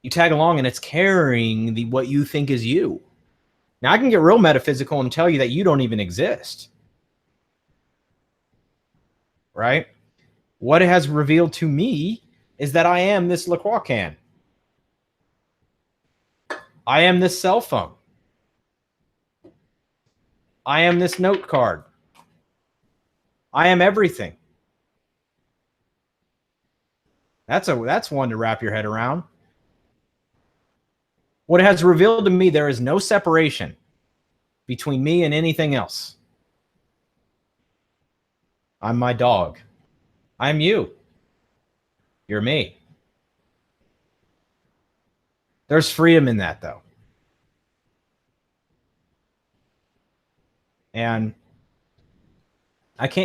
You tag along and it's carrying what you think is you. Now I can get real metaphysical and tell you that you don't even exist, right? What it has revealed to me is that I am this LaCroix can. I am this cell phone. I am this note card. I am everything. That's one to wrap your head around. What it has revealed to me, there is no separation between me and anything else. I'm my dog. I'm you. You're me. There's freedom in that, though. And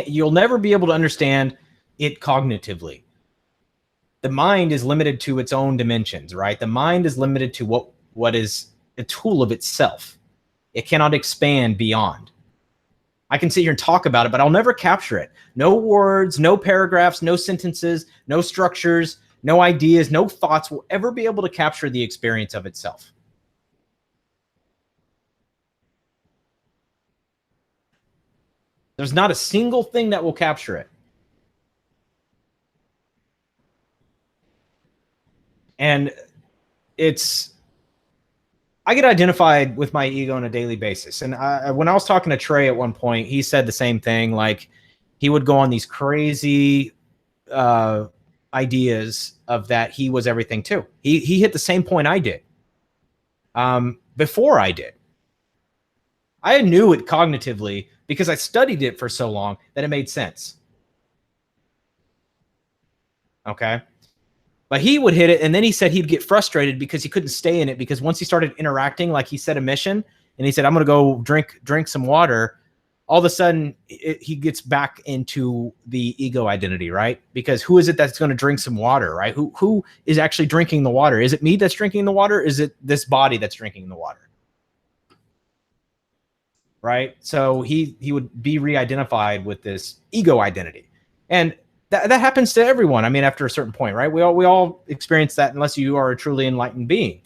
you'll never be able to understand it cognitively. The mind is limited to its own dimensions, right? The mind is limited to what is a tool of itself. It cannot expand beyond. I can sit here and talk about it, but I'll never capture it. No words, no paragraphs, no sentences, no structures, no ideas, no thoughts will ever be able to capture the experience of itself. There's not a single thing that will capture it. And I get identified with my ego on a daily basis. And when I was talking to Trey at one point, he said the same thing. Like, he would go on these crazy ideas of that he was everything too. He hit the same point I did before I did. I knew it cognitively because I studied it for so long that it made sense. Okay. But he would hit it, and then he said he'd get frustrated because he couldn't stay in it, because once he started interacting, like he set a mission, and he said, I'm going to go drink some water, all of a sudden he gets back into the ego identity, right? Because who is it that's going to drink some water, right? Who is actually drinking the water? Is it me that's drinking the water? Is it this body that's drinking the water? Right? So he would be re-identified with this ego identity. And that happens to everyone. I mean, after a certain point, right? We all experience that unless you are a truly enlightened being.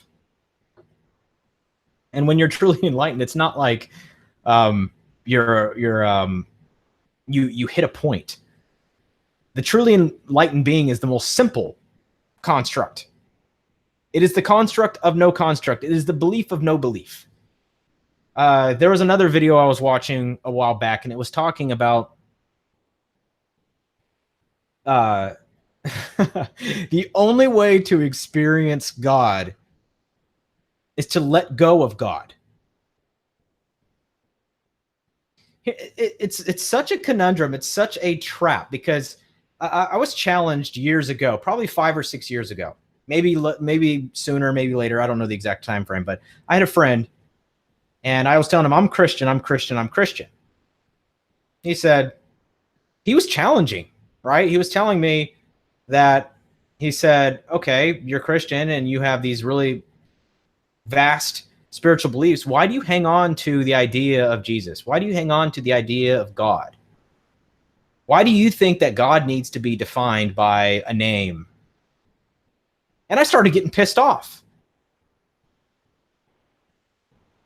And when you're truly enlightened, it's not like you hit a point. The truly enlightened being is the most simple construct. It is the construct of no construct. It is the belief of no belief. There was another video I was watching a while back, and it was talking about the only way to experience God is to let go of God. It's such a conundrum. It's such a trap, because I was challenged years ago, probably 5 or 6 years ago, maybe sooner, maybe later. I don't know the exact time frame, but I had a friend, and I was telling him, I'm Christian. He said, he was challenging, right? He was telling me that, he said, okay, you're Christian and you have these really vast spiritual beliefs. Why do you hang on to the idea of Jesus? Why do you hang on to the idea of God? Why do you think that God needs to be defined by a name? And I started getting pissed off,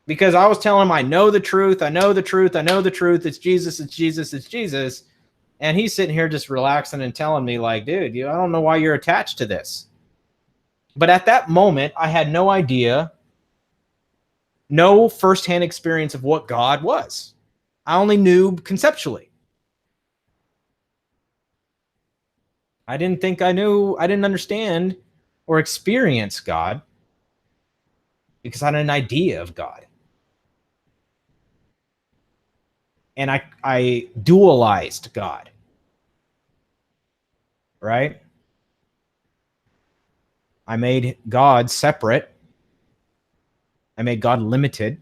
because I was telling him, I know the truth. It's Jesus. And he's sitting here just relaxing and telling me, like, dude, I don't know why you're attached to this. But at that moment, I had no idea, no firsthand experience of what God was. I only knew conceptually. I didn't think I knew. I didn't understand or experience God, because I had an idea of God. And I dualized God, right? I made God separate. I made God limited.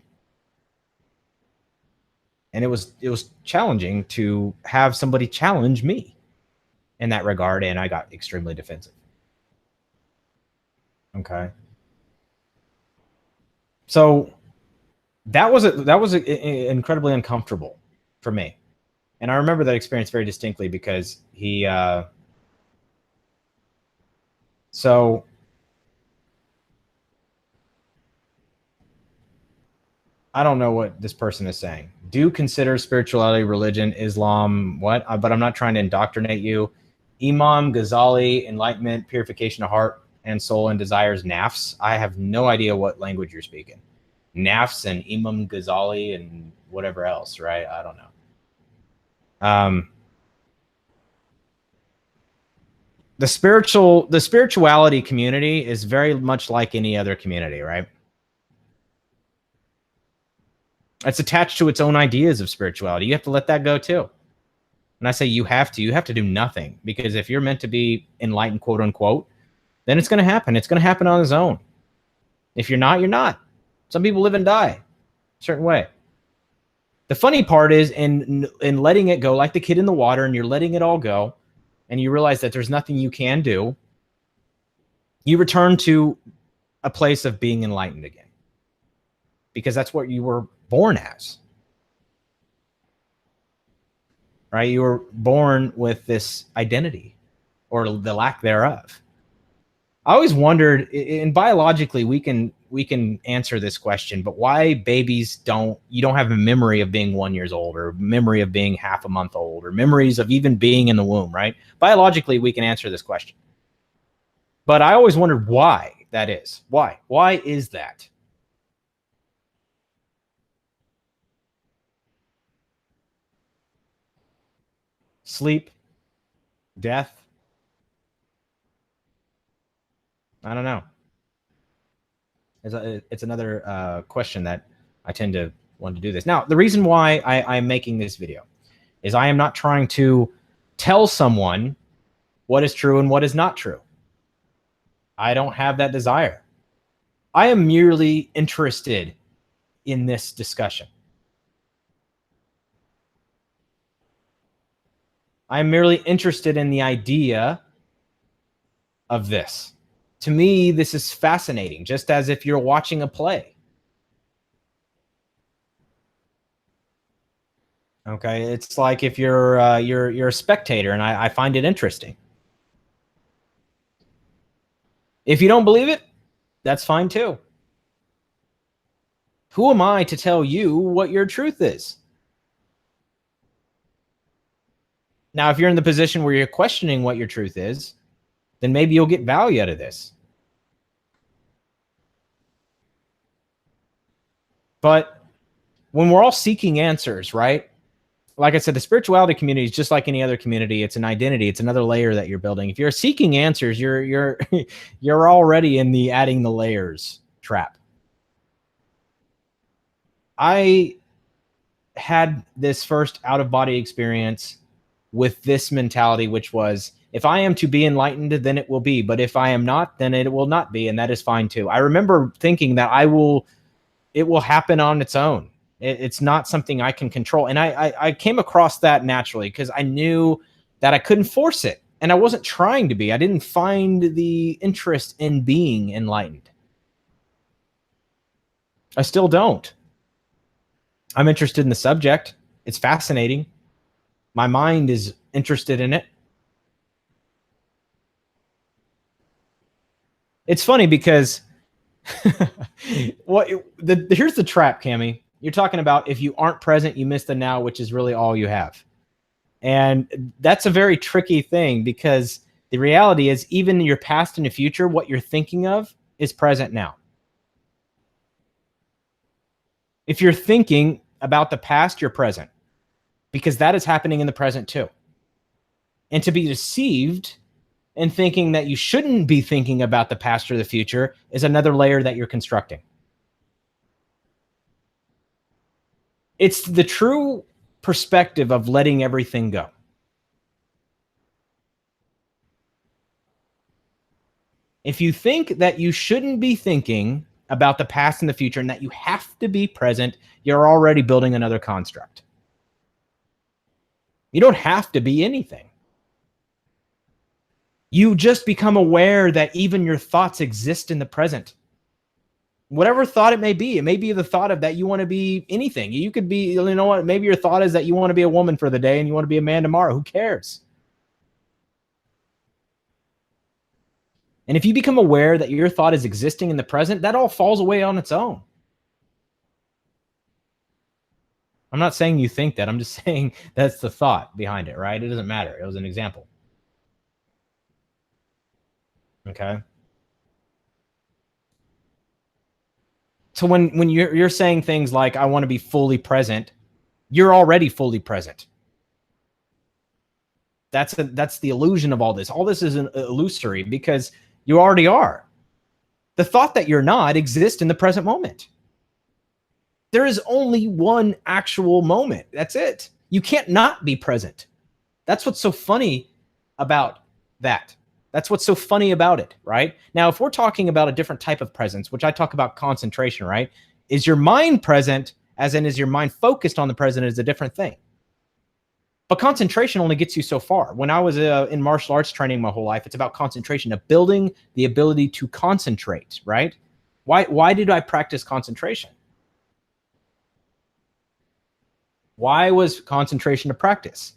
And it was challenging to have somebody challenge me in that regard, and I got extremely defensive. Okay. So that was incredibly uncomfortable for me. And I remember that experience very distinctly, because so I don't know what this person is saying. Do consider spirituality, religion, Islam, what? But I'm not trying to indoctrinate you. Imam Ghazali, enlightenment, purification of heart and soul and desires, nafs. I have no idea what language you're speaking. Nafs and Imam Ghazali and whatever else, right? I don't know. The spirituality community is very much like any other community, right? It's attached to its own ideas of spirituality. You have to let that go too. And I say you have to do nothing, because if you're meant to be enlightened, quote unquote, then it's going to happen. It's going to happen on its own. If you're not, you're not. Some people live and die a certain way. The funny part is in letting it go, like the kid in the water, and you're letting it all go, and you realize that there's nothing you can do, you return to a place of being enlightened again, because that's what you were born as, right? You were born with this identity, or the lack thereof. I always wondered, and biologically we can answer this question, but why babies you don't have a memory of being 1 year old, or memory of being half a month old, or memories of even being in the womb, right? Biologically, we can answer this question. But I always wondered why that is. Why is that? Sleep, death. I don't know. It's another question that I tend to want to do this. Now, the reason why I'm making this video is I am not trying to tell someone what is true and what is not true. I don't have that desire. I am merely interested in this discussion. I'm merely interested in the idea of this. To me, this is fascinating, just as if you're watching a play. Okay, it's like if you're a spectator, and I find it interesting. If you don't believe it, that's fine too. Who am I to tell you what your truth is? Now, if you're in the position where you're questioning what your truth is, then maybe you'll get value out of this. But when we're all seeking answers, right? Like I said, the spirituality community is just like any other community. It's an identity. It's another layer that you're building. If you're seeking answers, you're already in the adding the layers trap. I had this first out-of-body experience with this mentality, which was, if I am to be enlightened, then it will be. But if I am not, then it will not be. And that is fine too. I remember thinking that it will happen on its own. It's not something I can control. And I came across that naturally because I knew that I couldn't force it. And I wasn't trying to be. I didn't find the interest in being enlightened. I still don't. I'm interested in the subject. It's fascinating. My mind is interested in it. It's funny because here's the trap, Cammie. You're talking about if you aren't present, you miss the now, which is really all you have. And that's a very tricky thing because the reality is even in your past and the future, what you're thinking of is present now. If you're thinking about the past, you're present because that is happening in the present too. And to be deceived and thinking that you shouldn't be thinking about the past or the future is another layer that you're constructing. It's the true perspective of letting everything go. If you think that you shouldn't be thinking about the past and the future and that you have to be present, you're already building another construct. You don't have to be anything. You just become aware that even your thoughts exist in the present. Whatever thought it may be the thought of that you want to be anything. You could be, you know what, maybe your thought is that you want to be a woman for the day and you want to be a man tomorrow. Who cares? And if you become aware that your thought is existing in the present, that all falls away on its own. I'm not saying you think that. I'm just saying that's the thought behind it, right? It doesn't matter. It was an example. Okay. So when you're saying things like, I want to be fully present, you're already fully present. That's the illusion of all this. All this is an illusory because you already are. The thought that you're not exists in the present moment. There is only one actual moment. That's it. You can't not be present. That's what's so funny about that. That's what's so funny about it, right? Now, if we're talking about a different type of presence, which I talk about concentration, right? Is your mind present, as in is your mind focused on the present, is a different thing. But concentration only gets you so far. When I was in martial arts training my whole life, it's about concentration, of building the ability to concentrate, right? Why did I practice concentration? Why was concentration a practice?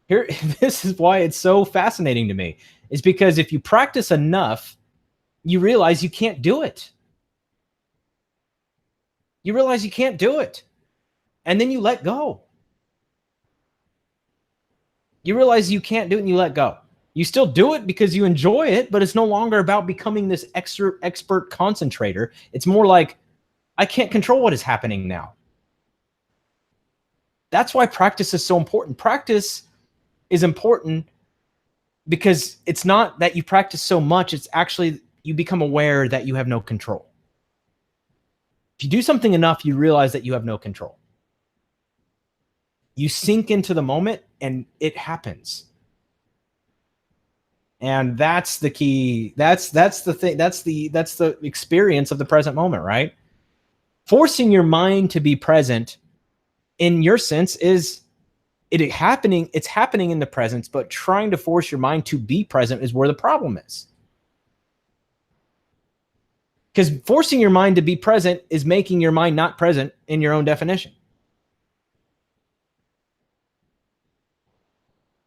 Here, this is why it's so fascinating to me. Is because if you practice enough, you realize you can't do it. You realize you can't do it. And then you let go. You realize you can't do it and you let go. You still do it because you enjoy it, but it's no longer about becoming this expert concentrator. It's more like, I can't control what is happening now. That's why practice is so important. Practice is important because it's not that you practice so much, it's actually you become aware that you have no control. If you do something enough, you realize that you have no control. You sink into the moment and it happens. And that's the key. That's the thing. That's the experience of the present moment, right? Forcing your mind to be present in your sense is happening. It's happening in the present, but trying to force your mind to be present is where the problem is. Because forcing your mind to be present is making your mind not present in your own definition.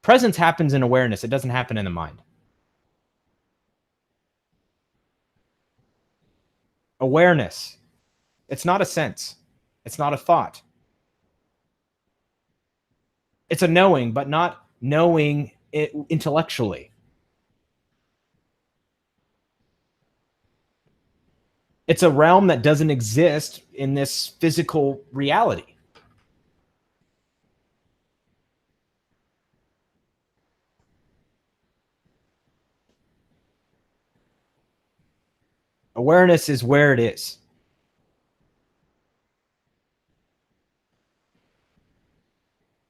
Presence happens in awareness. It doesn't happen in the mind. Awareness. It's not a sense. It's not a thought. It's a knowing, but not knowing it intellectually. It's a realm that doesn't exist in this physical reality. Awareness is where it is.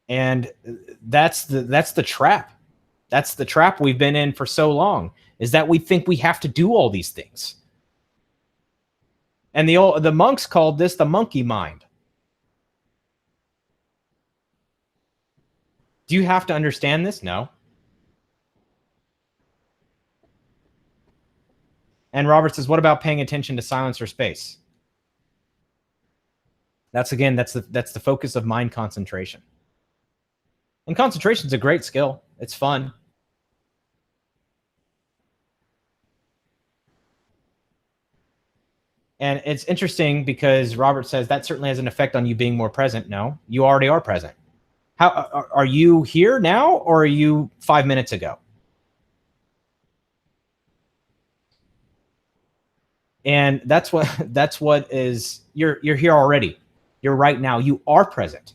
And that's the trap. That's the trap we've been in for so long, is that we think we have to do all these things. And the monks called this the monkey mind. Do you have to understand this? No. And Robert says, what about paying attention to silence or space? That's the focus of mind concentration. And concentration is a great skill. It's fun. And it's interesting because Robert says that certainly has an effect on you being more present. No, you already are present. How are you here now, or are you 5 minutes ago? And that's what is, you're here already. You're right now. You are present.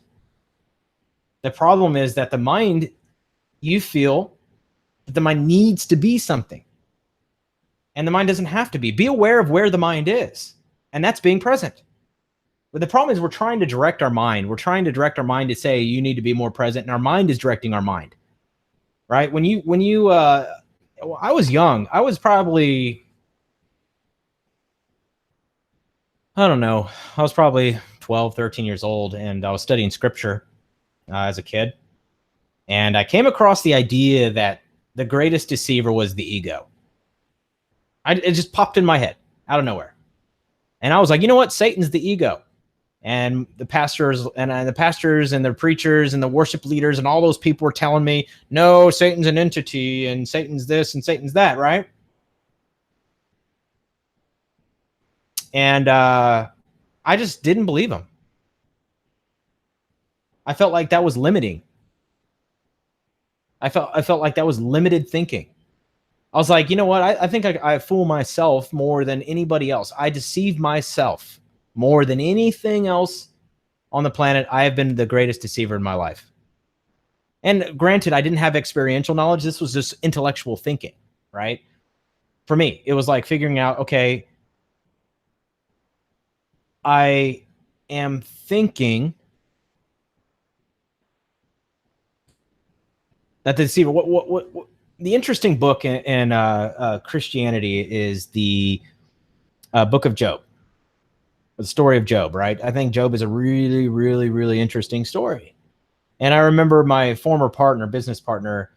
The problem is that the mind, you feel that the mind needs to be something. And the mind doesn't have to be. Be aware of where the mind is. And that's being present. But the problem is we're trying to direct our mind. We're trying to direct our mind to say, you need to be more present. And our mind is directing our mind. Right? I was young. I was probably, I don't know. I was probably 12, 13 years old. And I was studying scripture as a kid. And I came across the idea that the greatest deceiver was the ego. It just popped in my head out of nowhere. And I was like, you know what? Satan's the ego. And the pastors and the preachers and the worship leaders and all those people were telling me, no, Satan's an entity and Satan's this and Satan's that, right? And I just didn't believe them. I felt like that was limiting. I felt like that was limited thinking. I was like, you know what? I think I fool myself more than anybody else. I deceive myself more than anything else on the planet. I have been the greatest deceiver in my life. And granted, I didn't have experiential knowledge. This was just intellectual thinking, right? For me, it was like figuring out, okay, I am thinking that the deceiver, what the interesting book in Christianity is the book of Job, the story of Job, right? I think Job is a really, really, really interesting story. And I remember my former partner, business partner,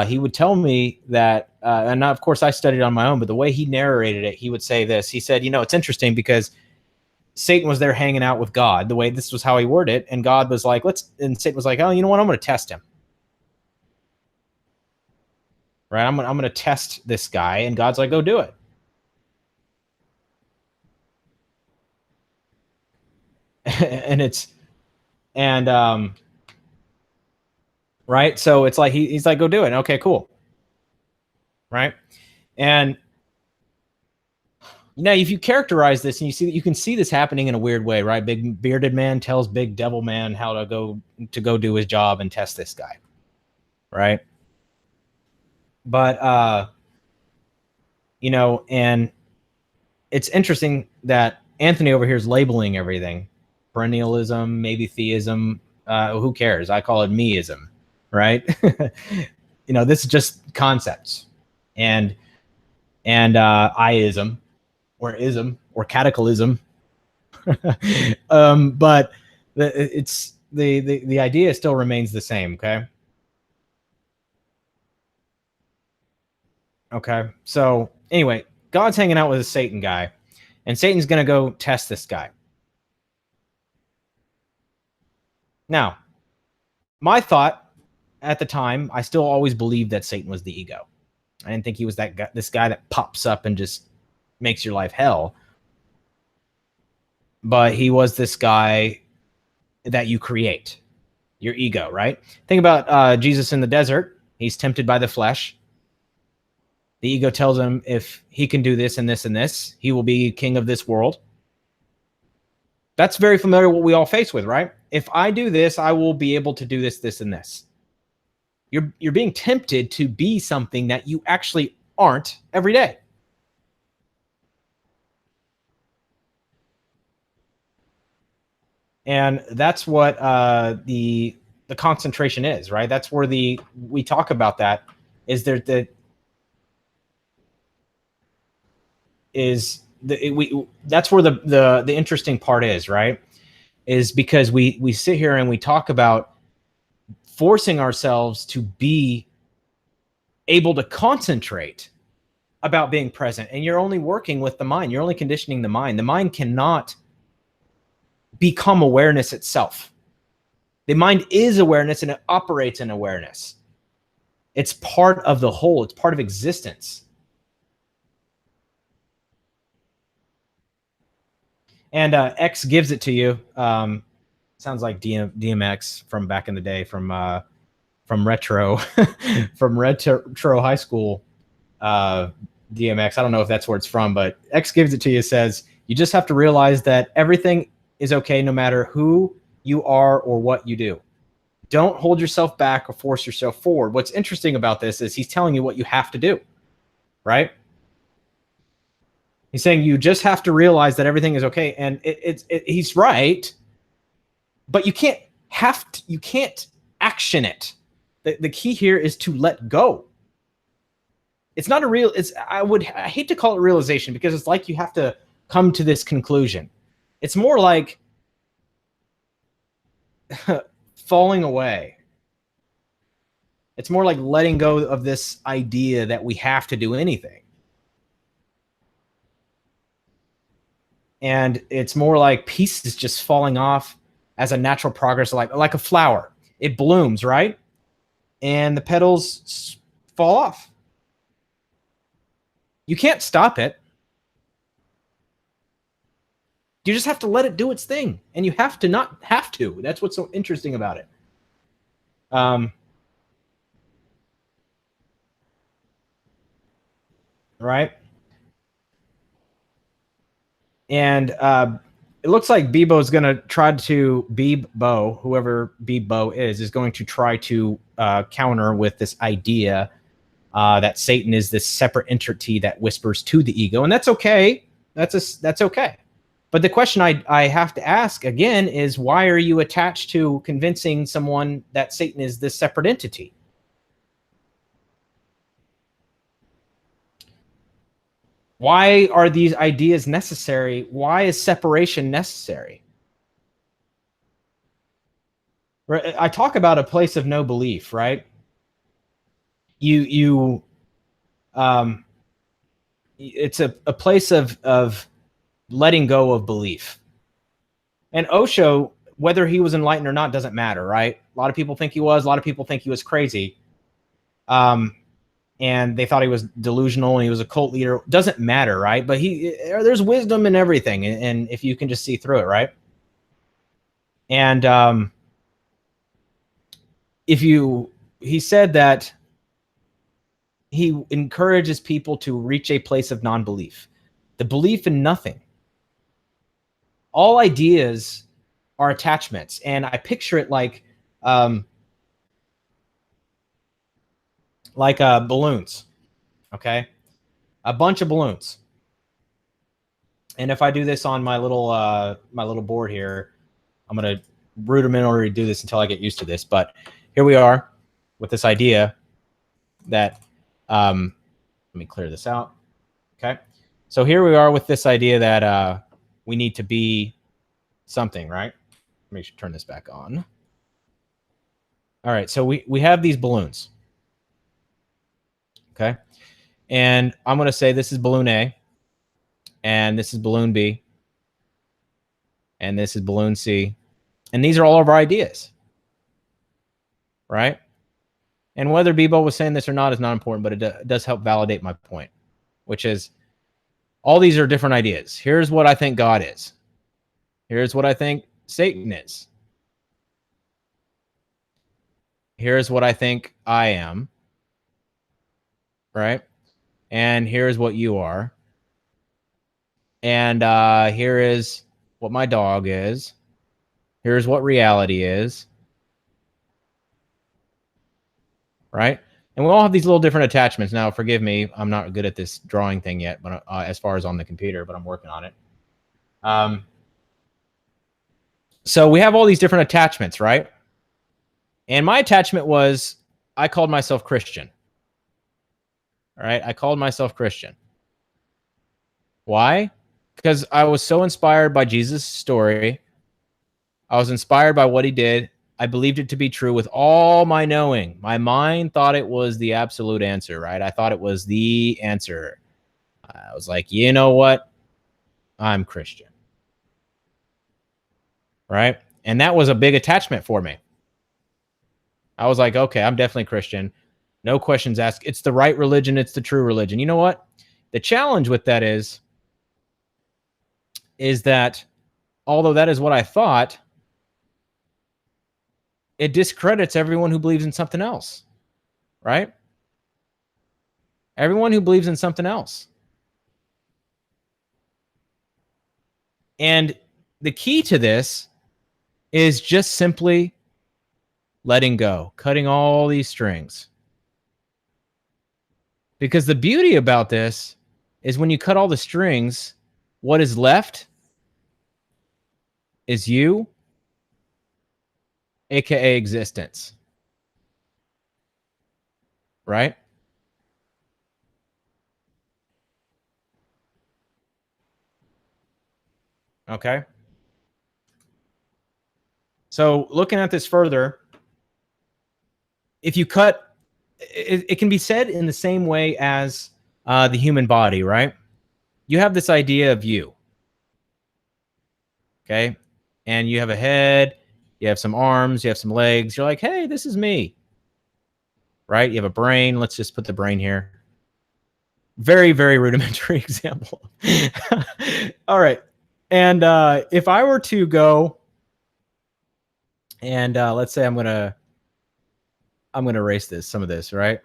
he would tell me that, and of course I studied on my own, but the way he narrated it, he would say this. He said, you know, it's interesting because Satan was there hanging out with God. The way this was how he worded it. And God was like, and Satan was like, oh, you know what? I'm going to test him. Right? I'm going to test this guy. And God's like, go do it. Right. So it's like, he's like, go do it. Okay, cool. Right. And now if you characterize this and you can see this happening in a weird way, right? Big bearded man tells big devil man how to go do his job and test this guy. right? But and it's interesting that Anthony over here is labeling everything. Perennialism, maybe theism, who cares? I call it meism, right? This is just concepts. And I-ism or ism or cataclysm. But the idea still remains the same, okay? Okay. So anyway, God's hanging out with a Satan guy, and Satan's going to go test this guy. Now, my thought at the time, I still always believed that Satan was the ego. I didn't think he was that guy, this guy that pops up and just makes your life hell. But he was this guy that you create, your ego, right? Think about Jesus in the desert. He's tempted by the flesh. The ego tells him if he can do this and this and this, he will be king of this world. That's very familiar with what we all face with, right? If I do this, I will be able to do this, this, and this. You're being tempted to be something that you actually aren't every day. And that's what the concentration is, right? That's where we talk about that. Is there that's where the interesting part is, right? Is because we sit here and we talk about forcing ourselves to be able to concentrate about being present, and you're only working with the mind. You're only conditioning the mind. The mind cannot become awareness itself. The mind is awareness, and it operates in awareness. It's part of the whole. It's part of existence. And X gives it to you. Sounds like DMX from back in the day, from retro, from retro high school. DMX. I don't know if that's where it's from, but X gives it to you. Says you just have to realize that everything is okay, no matter who you are or what you do. Don't hold yourself back or force yourself forward. What's interesting about this is he's telling you what you have to do, right? He's saying you just have to realize that everything is okay, and he's right, but you can't action it. The key here is to let go. It's not a real. I hate to call it realization, because it's like you have to come to this conclusion. It's more like falling away. It's more like letting go of this idea that we have to do anything. And it's more like pieces just falling off as a natural progress, like a flower. It blooms, right? And the petals fall off. You can't stop it. You just have to let it do its thing. And you have to not have to. That's what's so interesting about it. Right? And it looks like Bebo is going to try to, whoever Bebo is going to try to counter with this idea that Satan is this separate entity that whispers to the ego. And that's okay. That's okay. But the question I have to ask again is, why are you attached to convincing someone that Satan is this separate entity? Why are these ideas necessary? Why is separation necessary? I talk about a place of no belief, right? It's a place of letting go of belief. And Osho, whether he was enlightened or not, doesn't matter, right? A lot of people think he was. A lot of people think he was crazy. And they thought he was delusional and he was a cult leader. Doesn't matter, right? But there's wisdom in everything, and if you can just see through it, right? And he said that he encourages people to reach a place of non-belief, the belief in nothing. All ideas are attachments, and I picture it like like balloons, okay? A bunch of balloons. And if I do this on my little board here, I'm going to rudimentarily do this until I get used to this. But here we are with this idea that, let me clear this out. Okay. So here we are with this idea that we need to be something, right? Let me turn this back on. All right. So we have these balloons. Okay. And I'm going to say this is balloon A, and this is balloon B, and this is balloon C. And these are all of our ideas, right? And whether Bebo was saying this or not is not important, but it does help validate my point, which is all these are different ideas. Here's what I think God is. Here's what I think Satan is. Here's what I think I am, right? And here's what you are. And here is what my dog is. Here's what reality is. Right? And we all have these little different attachments. Now, forgive me, I'm not good at this drawing thing yet, but as far as on the computer, but I'm working on it. So we have all these different attachments, right? And my attachment was, I called myself Christian. All right? I called myself Christian. Why? Because I was so inspired by Jesus' story. I was inspired by what he did. I believed it to be true with all my knowing. My mind thought it was the absolute answer, right? I thought it was the answer. I was like, you know what? I'm Christian. Right? And that was a big attachment for me. I was like, okay, I'm definitely Christian. No questions asked. It's the right religion. It's the true religion. You know what? The challenge with that is that although that is what I thought, it discredits everyone who believes in something else, right? Everyone who believes in something else. And the key to this is just simply letting go, cutting all these strings. Because the beauty about this is when you cut all the strings, what is left is you, aka existence. Right? Okay. So looking at this further, if you cut, it can be said in the same way as the human body, right? You have this idea of you. Okay. And you have a head, you have some arms, you have some legs. You're like, hey, this is me. Right? You have a brain. Let's just put the brain here. Very, very rudimentary example. All right. And if I were to go and let's say I'm gonna erase some of this, right?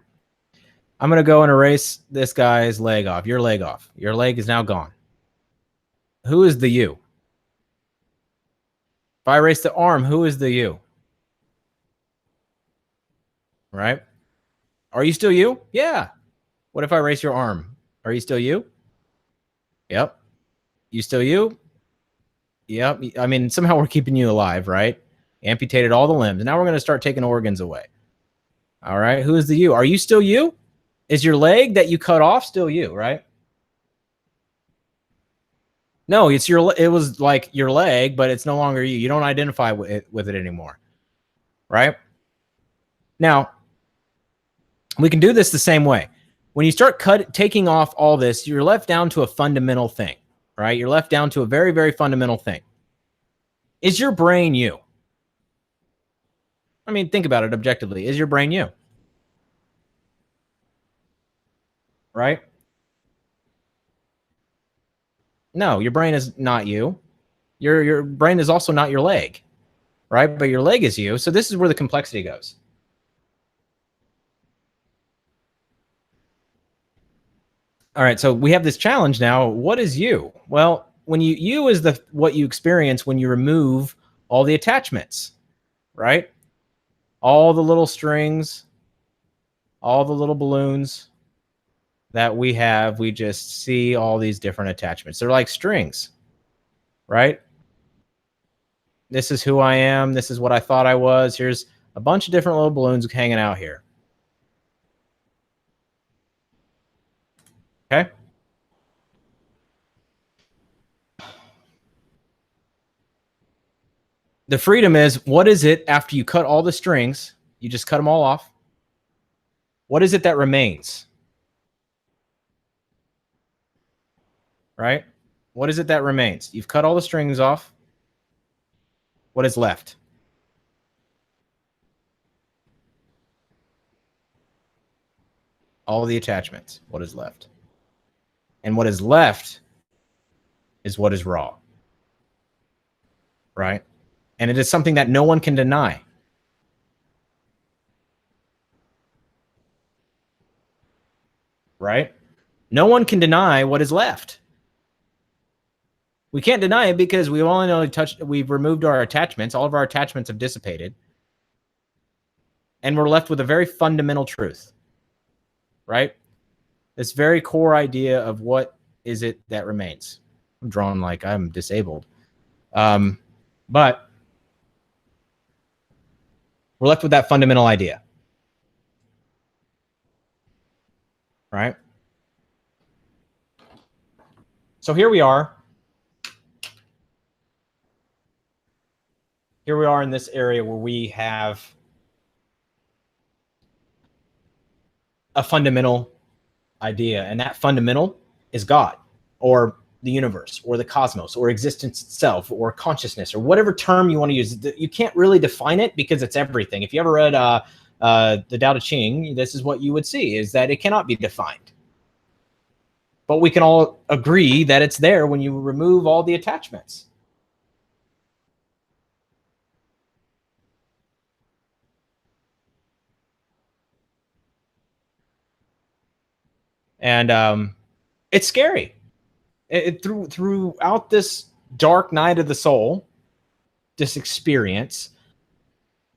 I'm gonna go and erase this guy's leg off. Your leg off. Your leg is now gone. Who is the you? If I erase the arm, who is the you? Right? Are you still you? Yeah. What if I erase your arm? Are you still you? Yep. You still you? Yep. I mean, somehow we're keeping you alive, right? Amputated all the limbs. Now we're going to start taking organs away. All right. Who is the you? Are you still you? Is your leg that you cut off still you, right? No, it was like your leg, but it's no longer you. You don't identify with it anymore. Right? Now, we can do this the same way. When you start taking off all this, you're left down to a fundamental thing, right? You're left down to a very, very fundamental thing. Is your brain you? I mean, think about it objectively. Is your brain you? Right? No, your brain is not you. Your brain is also not your leg, right? But your leg is you. So this is where the complexity goes. All right, so we have this challenge now. What is you? Well, when you is what you experience when you remove all the attachments, right? All the little strings, all the little balloons that we have, we just see all these different attachments. They're like strings, right? This is who I am. This is what I thought I was. Here's a bunch of different little balloons hanging out here. Okay. The freedom is, what is it after you cut all the strings? You just cut them all off. What is it that remains? Right? What is it that remains? You've cut all the strings off. What is left? All the attachments. What is left? And what is left is what is raw. Right? And it is something that no one can deny. Right? No one can deny what is left. We can't deny it because we've removed our attachments. All of our attachments have dissipated. And we're left with a very fundamental truth. Right? This very core idea of what is it that remains. I'm drawn like I'm disabled. But we're left with that fundamental idea. Right? So here we are. Here we are in this area where we have a fundamental idea, and that fundamental is God, or the universe, or the cosmos, or existence itself, or consciousness, or whatever term you want to use. You can't really define it because it's everything. If you ever read the Tao Te Ching, this is what you would see, is that it cannot be defined. But we can all agree that it's there when you remove all the attachments. And it's scary. Throughout this dark night of the soul, this experience,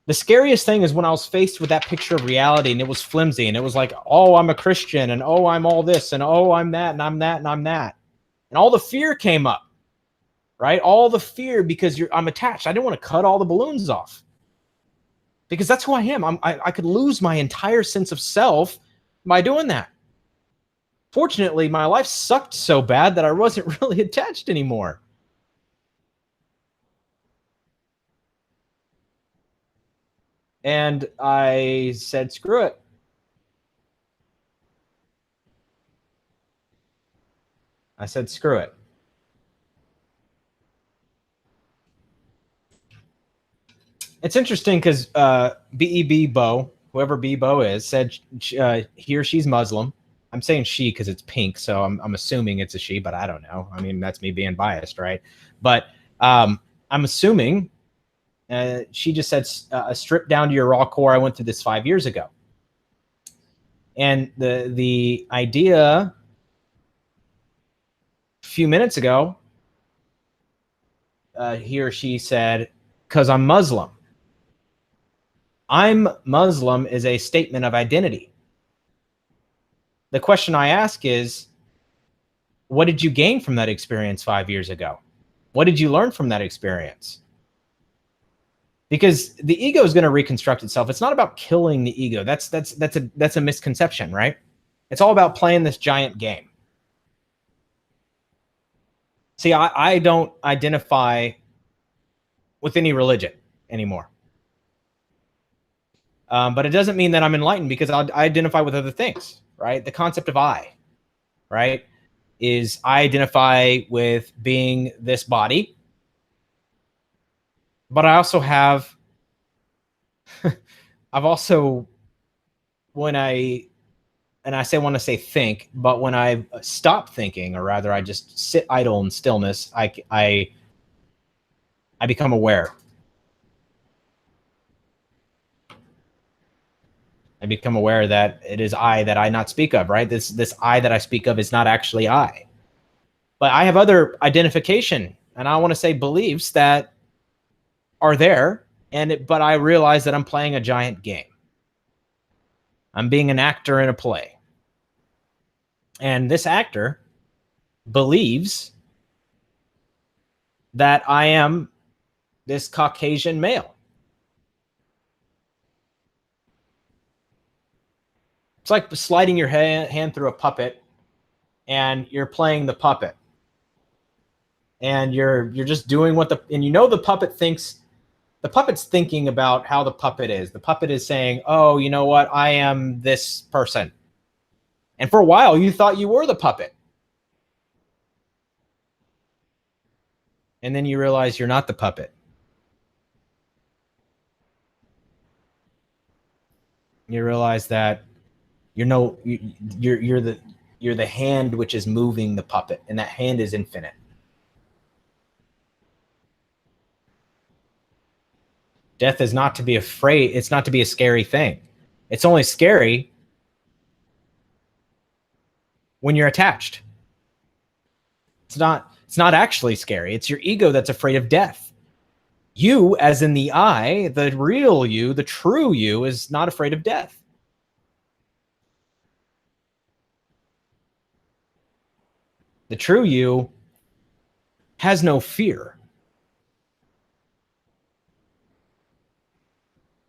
the scariest thing is when I was faced with that picture of reality and it was flimsy and it was like, oh, I'm a Christian and oh, I'm all this and oh, I'm that and I'm that and I'm that. And all the fear came up, right? All the fear because I'm attached. I didn't want to cut all the balloons off because that's who I am. I could lose my entire sense of self by doing that. Fortunately, my life sucked so bad that I wasn't really attached anymore. And I said, screw it. I said, screw it. It's interesting because B.E.B. Bo, whoever B-Bo is, said he or she's Muslim. I'm saying she because it's pink, so I'm assuming it's a she, but I don't know. I mean, that's me being biased, right? But I'm assuming she just said, strip down to your raw core. I went through this 5 years ago. And the idea a few minutes ago, he or she said, because I'm Muslim. I'm Muslim is a statement of identity. The question I ask is, what did you gain from that experience 5 years ago? What did you learn from that experience? Because the ego is going to reconstruct itself. It's not about killing the ego. That's a misconception, right? It's all about playing this giant game. See, I don't identify with any religion anymore. But it doesn't mean that I'm enlightened because I identify with other things, right? The concept of I, right, is I identify with being this body, but I also have, I've also, when I want to say think, but when I stop thinking, or rather I just sit idle in stillness, I become aware. I become aware that it is I that I not speak of, right? This I that I speak of is not actually I. But I have other identification, and I want to say beliefs that are there, but I realize that I'm playing a giant game. I'm being an actor in a play. And this actor believes that I am this Caucasian male. It's like sliding your hand through a puppet and you're playing the puppet. And you're just doing what the puppet thinks. The puppet's thinking about how the puppet is. The puppet is saying, oh, you know what? I am this person. And for a while, you thought you were the puppet. And then you realize you're not the puppet. You realize that you're the hand which is moving the puppet, and that hand is infinite. Death is not to be afraid. It's not to be a scary thing. It's only scary when you're attached. It's not actually scary. It's your ego that's afraid of death. You, as in the I, the real you, the true you, is not afraid of death. The true you has no fear.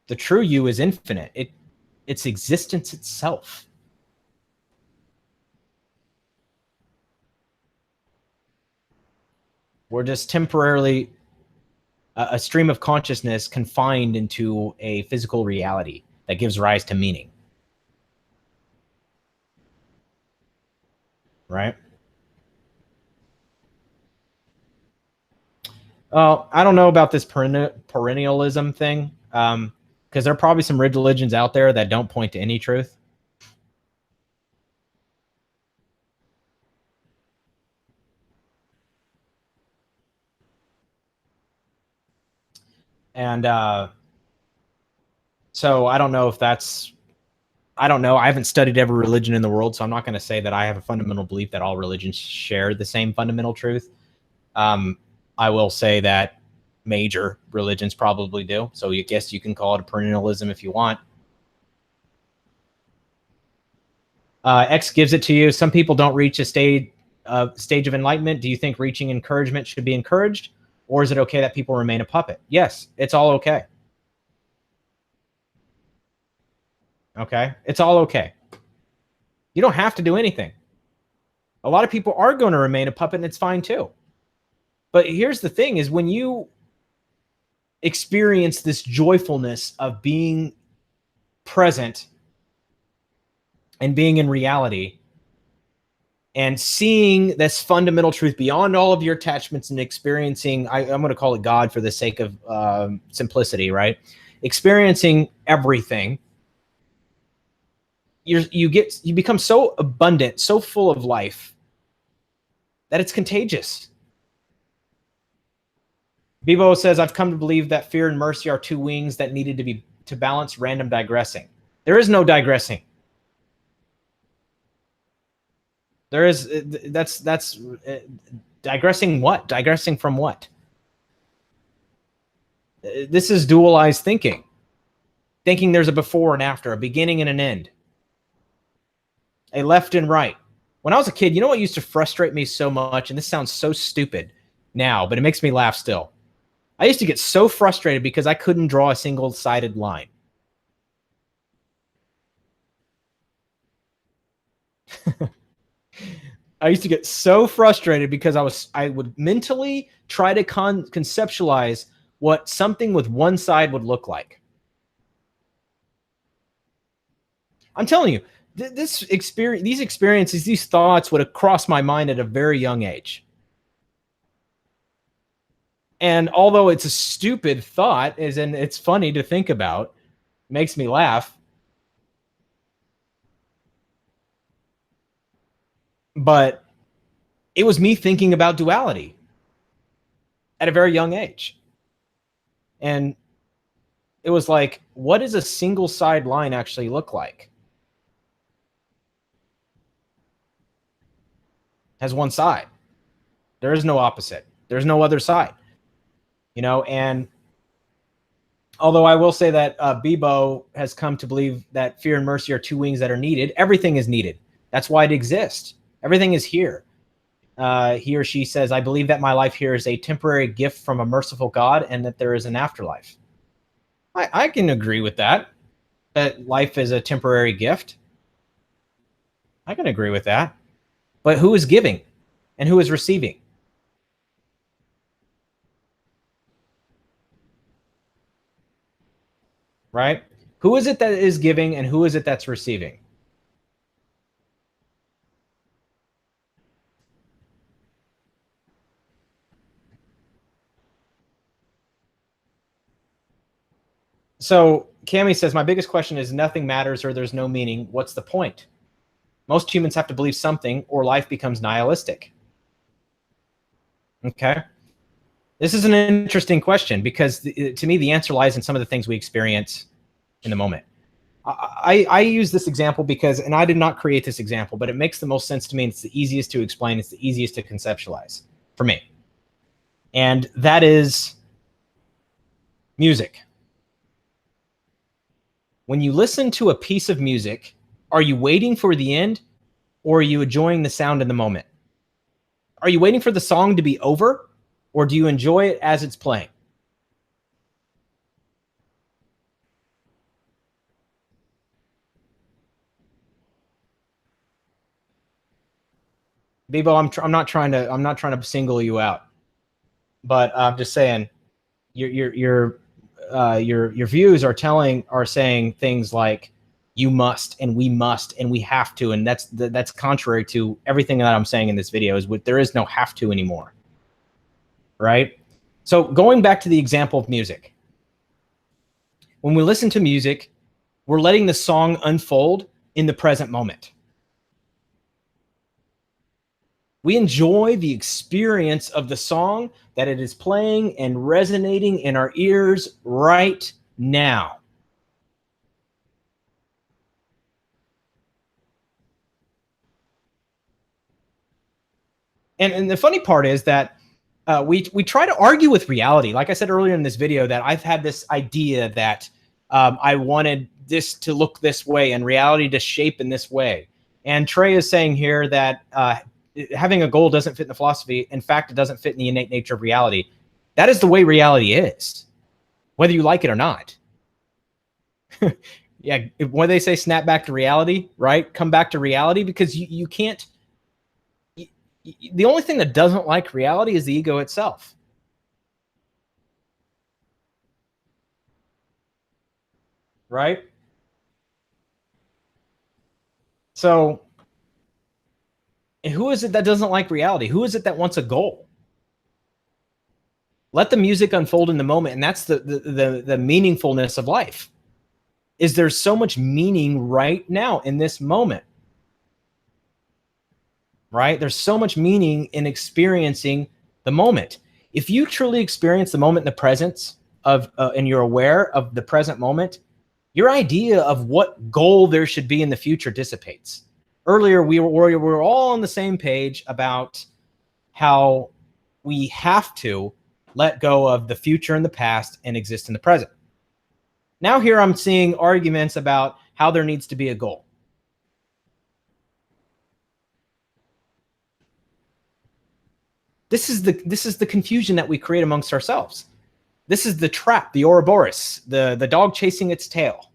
The true you is infinite. It's existence itself. We're just temporarily a stream of consciousness confined into a physical reality that gives rise to meaning. Right? I don't know about this perennialism thing, because there are probably some religions out there that don't point to any truth. And so I don't know if that's, I don't know. I haven't studied every religion in the world, so I'm not going to say that I have a fundamental belief that all religions share the same fundamental truth. I will say that major religions probably do. So I guess you can call it a perennialism if you want. X gives it to you. Some people don't reach a stage of enlightenment. Do you think reaching encouragement should be encouraged? Or is it okay that people remain a puppet? Yes, it's all okay. Okay? It's all okay. You don't have to do anything. A lot of people are going to remain a puppet, and it's fine too. But here's the thing is when you experience this joyfulness of being present and being in reality and seeing this fundamental truth beyond all of your attachments and experiencing, I'm going to call it God for the sake of simplicity, right? Experiencing everything, you become so abundant, so full of life that it's contagious. Bibo says, I've come to believe that fear and mercy are two wings that needed to balance random digressing. There is no digressing. There is, that's digressing what? Digressing from what? This is dualized thinking. Thinking there's a before and after, a beginning and an end. A left and right. When I was a kid, you know what used to frustrate me so much? And this sounds so stupid now, but it makes me laugh still. I used to get so frustrated because I couldn't draw a single-sided line. I used to get so frustrated because I would mentally try to conceptualize what something with one side would look like. I'm telling you, these experiences, these thoughts would have crossed my mind at a very young age. And although it's a stupid thought, and it's funny to think about, makes me laugh. But it was me thinking about duality at a very young age. And it was like, what does a single side line actually look like? It has one side. There is no opposite. There's no other side. You know, and Although I will say that Bebo has come to believe that fear and mercy are two wings that are needed. Everything is needed. That's why it exists. Everything is here. He or she says, I believe that my life here is a temporary gift from a merciful God and that there is an afterlife. I can agree with that life is a temporary gift. I can agree with that. But who is giving and who is receiving? Right? Who is it that is giving and who is it that's receiving? So Cami says, my biggest question is nothing matters or there's no meaning. What's the point? Most humans have to believe something or life becomes nihilistic. Okay. This is an interesting question because to me, the answer lies in some of the things we experience in the moment. I use this example because, and I did not create this example, but it makes the most sense to me. And it's the easiest to explain. It's the easiest to conceptualize for me. And that is music. When you listen to a piece of music, are you waiting for the end or are you enjoying the sound in the moment? Are you waiting for the song to be over or do you enjoy it as it's playing? Bebo, I'm not trying to single you out, but I'm just saying your views are saying things like you must and we have to, and that's contrary to everything that I'm saying in this video. Is there is no have to anymore, right? So going back to the example of music, when we listen to music, we're letting the song unfold in the present moment. We enjoy the experience of the song that it is playing and resonating in our ears right now. And the funny part is that we try to argue with reality. Like I said earlier in this video, that I've had this idea that I wanted this to look this way and reality to shape in this way. And Trey is saying here that having a goal doesn't fit in the philosophy. In fact, it doesn't fit in the innate nature of reality. That is the way reality is, whether you like it or not. Yeah, when they say snap back to reality, right? Come back to reality, because you can't. The only thing that doesn't like reality is the ego itself. Right? So who is it that doesn't like reality? Who is it that wants a goal? Let the music unfold in the moment, and that's the meaningfulness of life. Is there's so much meaning right now in this moment. Right? There's so much meaning in experiencing the moment. If you truly experience the moment in the presence of, and you're aware of the present moment, your idea of what goal there should be in the future dissipates. Earlier, we were all on the same page about how we have to let go of the future and the past and exist in the present. Now here I'm seeing arguments about how there needs to be a goal. This is the confusion that we create amongst ourselves. This is the trap, the Ouroboros, the dog chasing its tail.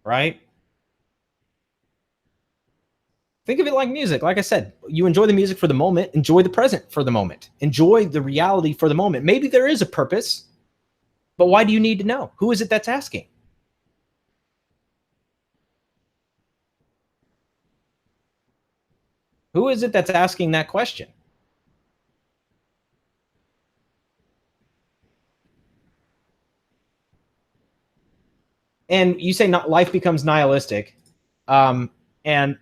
Right? Think of it like music. Like I said, you enjoy the music for the moment, enjoy the present for the moment, enjoy the reality for the moment. Maybe there is a purpose, but why do you need to know? Who is it that's asking? Who is it that's asking that question? And you say not life becomes nihilistic, and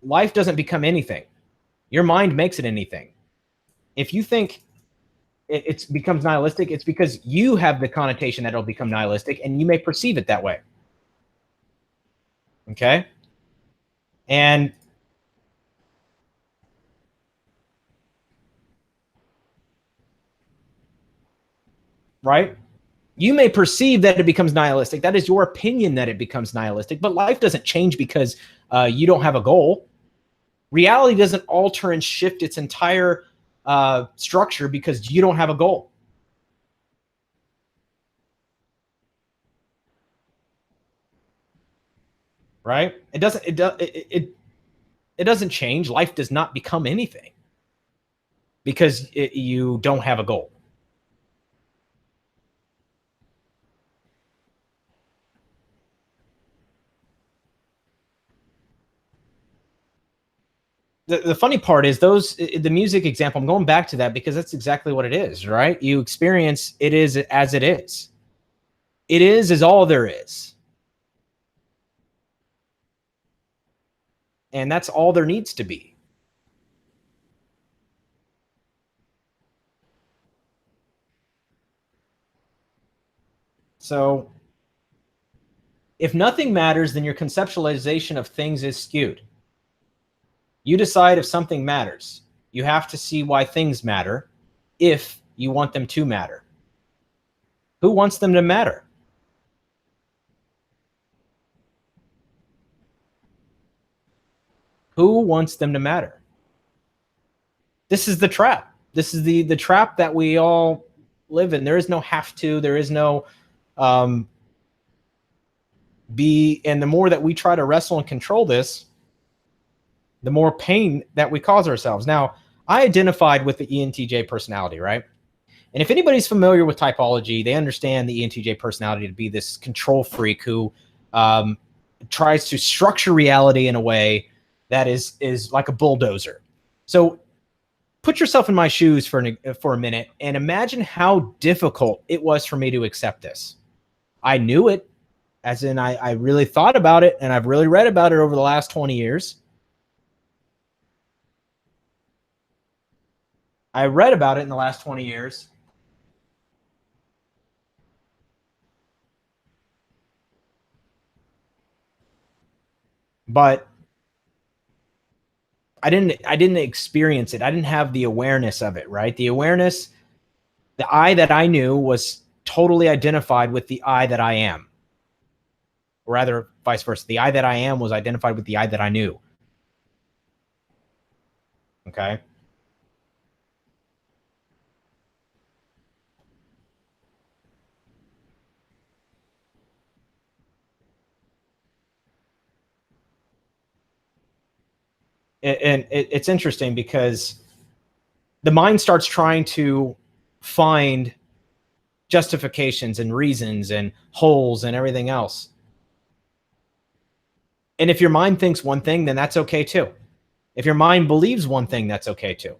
life doesn't become anything. Your mind makes it anything. If you think it becomes nihilistic, it's because you have the connotation that it'll become nihilistic, and you may perceive it that way. Okay? And right? You may perceive that it becomes nihilistic. That is your opinion that it becomes nihilistic, but life doesn't change because you don't have a goal. Reality doesn't alter and shift its entire structure because you don't have a goal. Right? It doesn't change. Life does not become anything because you don't have a goal. The funny part is the music example, I'm going back to that because that's exactly what it is, right? You experience it is as it is. It is all there is. And that's all there needs to be. So if nothing matters, then your conceptualization of things is skewed. You decide if something matters. You have to see why things matter if you want them to matter. Who wants them to matter? Who wants them to matter? This is the trap. This is the trap that we all live in. There is no have to. There is no be. And the more that we try to wrestle and control this, the more pain that we cause ourselves. Now, I identified with the ENTJ personality, right? And if anybody's familiar with typology, they understand the ENTJ personality to be this control freak who tries to structure reality in a way that is like a bulldozer. So put yourself in my shoes for a minute and imagine how difficult it was for me to accept this. I knew it, as in I really thought about it, and I've really read about it over the last 20 years. I read about it in the last 20 years. But I didn't experience it. I didn't have the awareness of it, right? The awareness, the I that I knew was totally identified with the I that I am. Or rather, vice versa. The I that I am was identified with the I that I knew. Okay? And it's interesting because the mind starts trying to find justifications and reasons and holes and everything else. And if your mind thinks one thing, then that's okay too. If your mind believes one thing, that's okay too.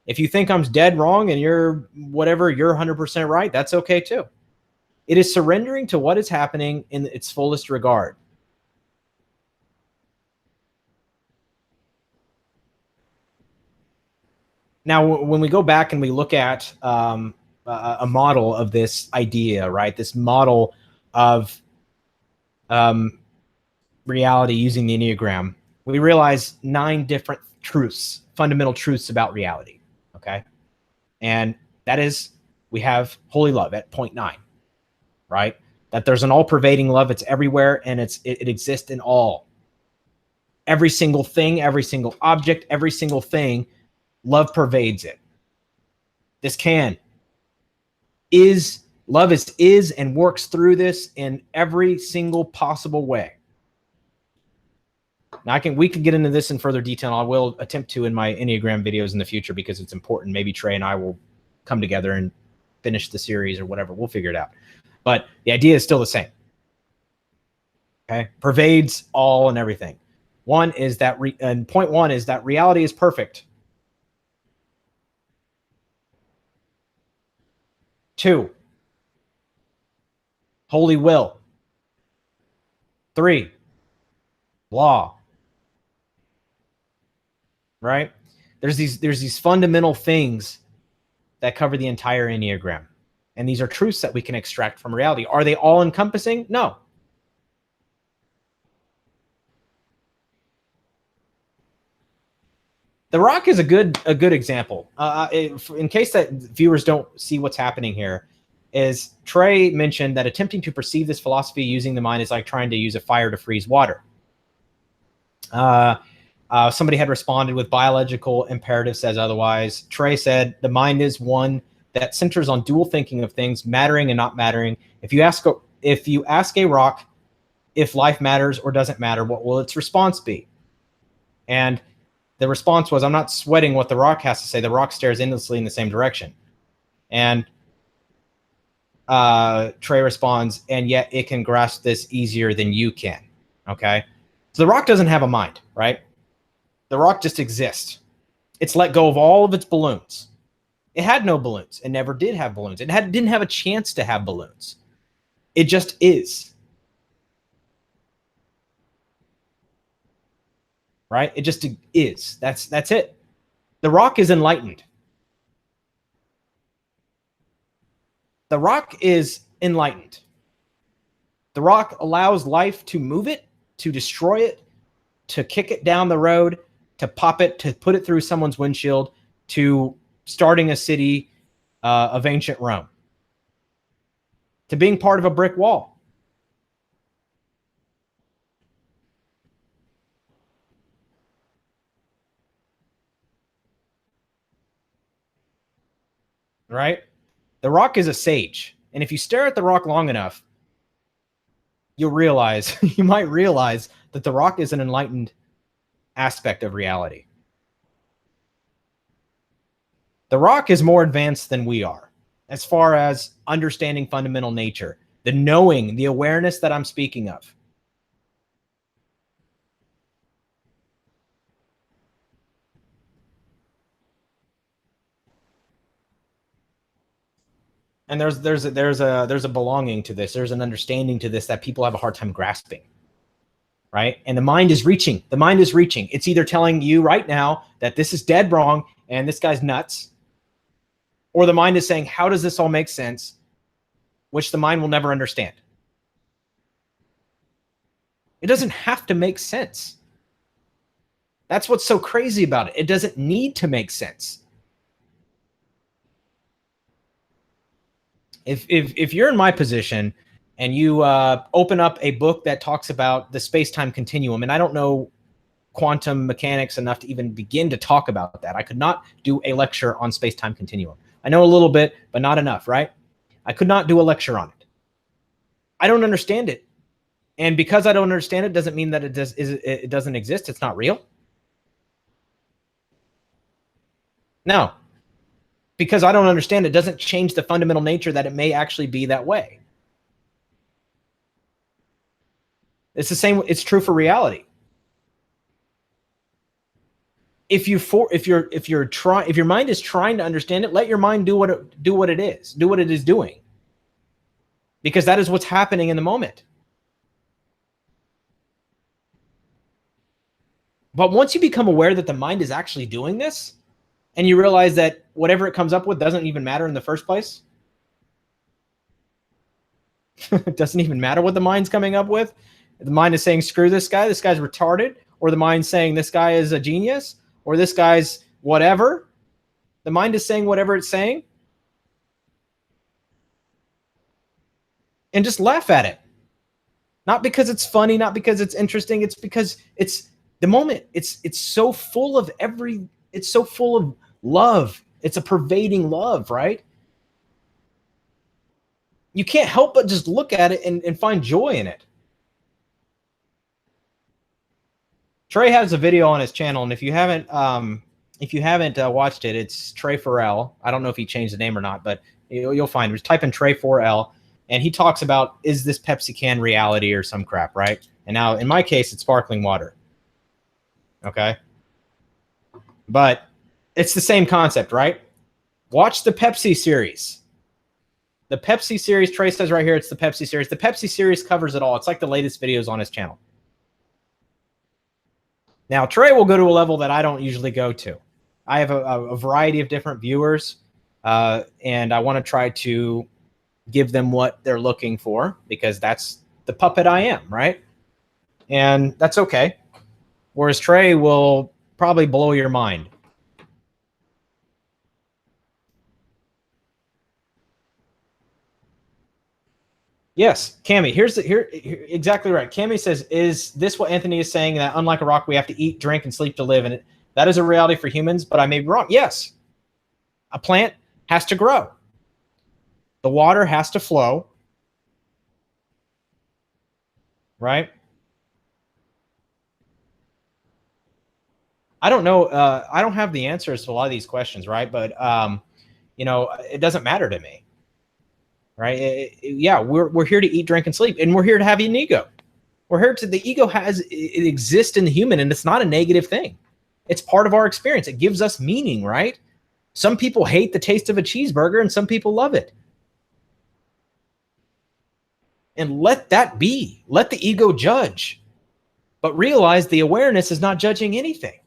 If you think I'm dead wrong and you're whatever, you're 100% right, that's okay too. It is surrendering to what is happening in its fullest regard. Now, when we go back and we look at a model of this idea, right? This model of reality using the Enneagram, we realize 9 different truths, fundamental truths about reality. Okay. And that is, we have holy love at 0.9, right? That there's an all pervading love. It's everywhere and it exists in all. Every single thing, every single object, every single thing, love pervades it. This love is and works through this in every single possible way. Now we can get into this in further detail. I will attempt to in my Enneagram videos in the future because it's important. Maybe Trey and I will come together and finish the series or whatever. We'll figure it out. But the idea is still the same. Okay, pervades all and everything. Point 1 is that reality is perfect. 2, holy will. 3, law. Right? There's these fundamental things that cover the entire Enneagram. And these are truths that we can extract from reality. Are they all encompassing? No. The rock is a good example. In case that viewers don't see what's happening here, is Trey mentioned that attempting to perceive this philosophy using the mind is like trying to use a fire to freeze water. Somebody had responded with biological imperative says otherwise. Trey said the mind is one that centers on dual thinking of things mattering and not mattering. If you ask a rock if life matters or doesn't matter, what will its response be? And the response was, I'm not sweating what the rock has to say. The rock stares endlessly in the same direction. And Trey responds, and yet it can grasp this easier than you can. Okay. So the rock doesn't have a mind, right? The rock just exists. It's let go of all of its balloons. It had no balloons. It never did have balloons. It didn't have a chance to have balloons. It just is. Right? It just is. That's it. The rock is enlightened. The rock is enlightened. The rock allows life to move it, to destroy it, to kick it down the road, to pop it, to put it through someone's windshield, to starting a city of ancient Rome, to being part of a brick wall. Right? The rock is a sage. And if you stare at the rock long enough, you'll realize, you might realize that the rock is an enlightened aspect of reality. The rock is more advanced than we are as far as understanding fundamental nature, the knowing, the awareness that I'm speaking of. And there's a belonging to this. There's an understanding to this that people have a hard time grasping. Right? And the mind is reaching. The mind is reaching. It's either telling you right now that this is dead wrong and this guy's nuts, or the mind is saying, how does this all make sense? Which the mind will never understand. It doesn't have to make sense. That's what's so crazy about it. It doesn't need to make sense. If you're in my position and you open up a book that talks about the space-time continuum, and I don't know quantum mechanics enough to even begin to talk about that. I could not do a lecture on space-time continuum. I know a little bit, but not enough, right? I could not do a lecture on it. I don't understand it. And because I don't understand it doesn't mean that it doesn't exist. It's not real. No. Because I don't understand it doesn't change the fundamental nature that it may actually be that way. It's the same. It's true for reality. If your mind is trying to understand it, let your mind do what it is doing. Because that is what's happening in the moment. But once you become aware that the mind is actually doing this, and you realize that whatever it comes up with doesn't even matter in the first place, it doesn't even matter what the mind's coming up with. The mind is saying, screw this guy's retarded, or the mind's saying this guy is a genius, or this guy's whatever. The mind is saying whatever it's saying. And just laugh at it. Not because it's funny, not because it's interesting. It's because it's the moment. It's so full of it's so full of love. It's a pervading love, right? You can't help but just look at it and find joy in it. Trey has a video on his channel, and if you haven't watched it, it's Trey 4L. I don't know if he changed the name or not, but you'll find it. Just type in Trey 4L, and he talks about, is this Pepsi can reality or some crap, right? And now, in my case, it's sparkling water. Okay? But it's the same concept, right? Watch the Pepsi series. The Pepsi series, Trey says right here, it's the Pepsi series. The Pepsi series covers it all. It's like the latest videos on his channel. Now, Trey will go to a level that I don't usually go to. I have a variety of different viewers, and I want to try to give them what they're looking for, because that's the puppet I am, right? And that's okay. Whereas Trey will probably blow your mind. Yes, Cami, here exactly right. Cami says, is this what Anthony is saying, that unlike a rock, we have to eat, drink, and sleep to live? And that is a reality for humans, but I may be wrong. Yes. A plant has to grow. The water has to flow. Right? I don't know. I don't have the answers to a lot of these questions, right? But it doesn't matter to me, right? Yeah, we're here to eat, drink, and sleep, and we're here to have an ego. We're here to the ego it exists in the human, and it's not a negative thing. It's part of our experience. It gives us meaning, right? Some people hate the taste of a cheeseburger, and some people love it. And let that be. Let the ego judge, but realize the awareness is not judging anything.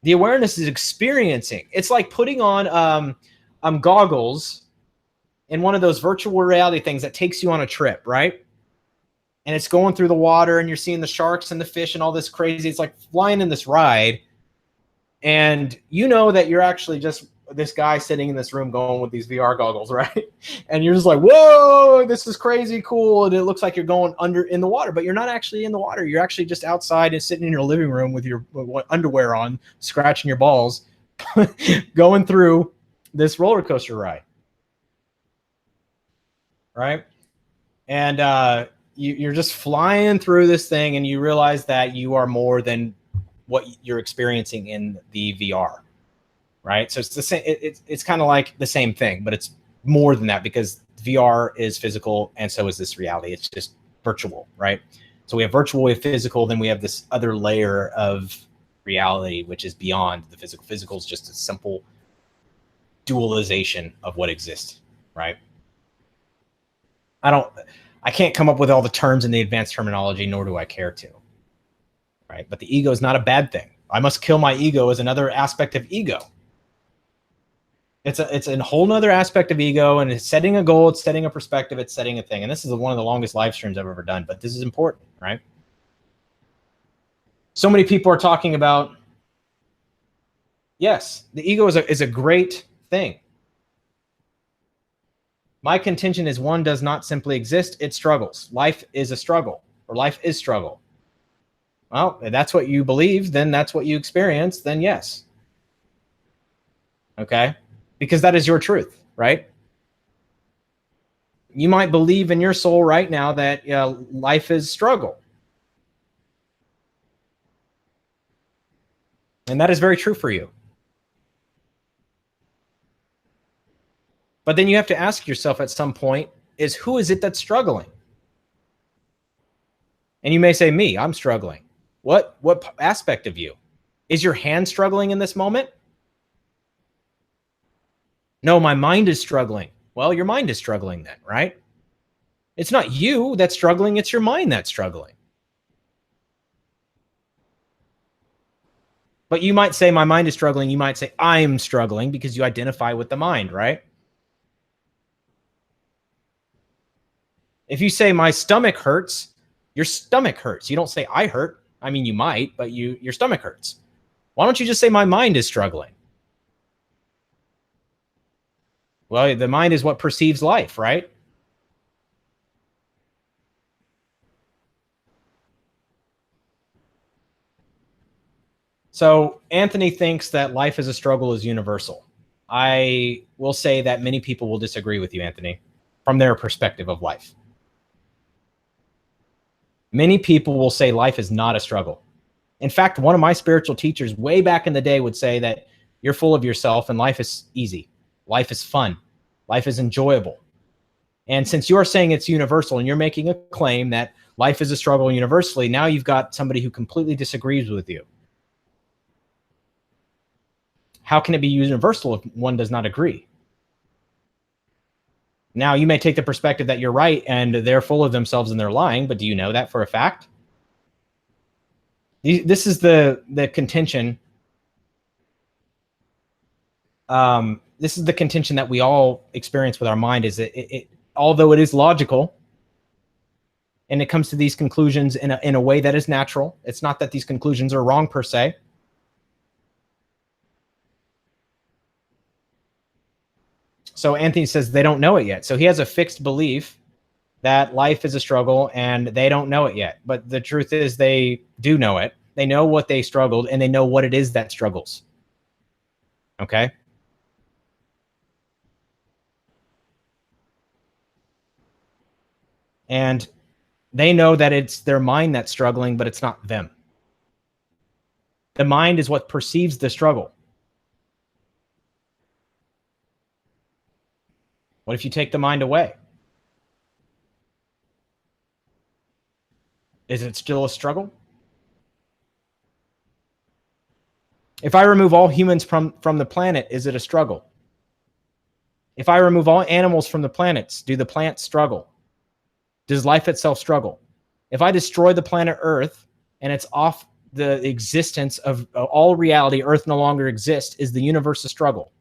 The awareness is experiencing. It's like putting on goggles in one of those virtual reality things that takes you on a trip, right? And it's going through the water, and you're seeing the sharks and the fish and all this crazy. It's like flying in this ride. And you know that you're actually just this guy sitting in this room going with these VR goggles, right? And you're just like, whoa, this is crazy cool. And it looks like you're going under in the water, but you're not actually in the water. You're actually just outside and sitting in your living room with your underwear on, scratching your balls, going through this roller coaster ride. Right? And you're just flying through this thing, and you realize that you are more than what you're experiencing in the VR. Right? So it's the same. It's kind of like the same thing, but it's more than that, because VR is physical, and so is this reality. It's just virtual, right? So we have virtual, we have physical, then we have this other layer of reality, which is beyond the physical. Physical is just a simple dualization of what exists, right? I can't come up with all the terms in the advanced terminology, nor do I care to, right? But the ego is not a bad thing. I must kill my ego is another aspect of ego. It's a whole nother aspect of ego, and it's setting a goal, it's setting a perspective, it's setting a thing. And this is one of the longest live streams I've ever done, but this is important, right? So many people are talking about, yes, the ego is a great thing. My contention is one does not simply exist, it struggles. Life is a struggle, or life is struggle. Well, if that's what you believe, then that's what you experience, then yes. Okay? Because that is your truth, right? You might believe in your soul right now that life is struggle. And that is very true for you. But then you have to ask yourself at some point, who is it that's struggling? And you may say, me, I'm struggling. What aspect of you? Is your hand struggling in this moment? No, my mind is struggling. Well, your mind is struggling then, right? It's not you that's struggling, it's your mind that's struggling. But you might say, my mind is struggling. You might say, I'm struggling, because you identify with the mind, right? If you say, my stomach hurts, your stomach hurts. You don't say, I hurt. I mean, you might, but your stomach hurts. Why don't you just say, my mind is struggling? Well, the mind is what perceives life, right? So Anthony thinks that life as a struggle is universal. I will say that many people will disagree with you, Anthony, from their perspective of life. Many people will say life is not a struggle. In fact, one of my spiritual teachers way back in the day would say that you're full of yourself and life is easy. Life is fun. Life is enjoyable. And since you're saying it's universal and you're making a claim that life is a struggle universally, now you've got somebody who completely disagrees with you. How can it be universal if one does not agree? Now, you may take the perspective that you're right and they're full of themselves and they're lying, but do you know that for a fact? This is the contention. This is the contention that we all experience with our mind, is that although it is logical and it comes to these conclusions in a way that is natural, it's not that these conclusions are wrong per se. So Anthony says they don't know it yet. So he has a fixed belief that life is a struggle and they don't know it yet. But the truth is they do know it. They know what they struggled and they know what it is that struggles. Okay? And they know that it's their mind that's struggling, but it's not them. The mind is what perceives the struggle. What if you take the mind away? Is it still a struggle? If I remove all humans from the planet, is it a struggle? If I remove all animals from the planets, do the plants struggle? Does life itself struggle? If I destroy the planet Earth and it's off the existence of all reality, Earth no longer exists, is the universe a struggle?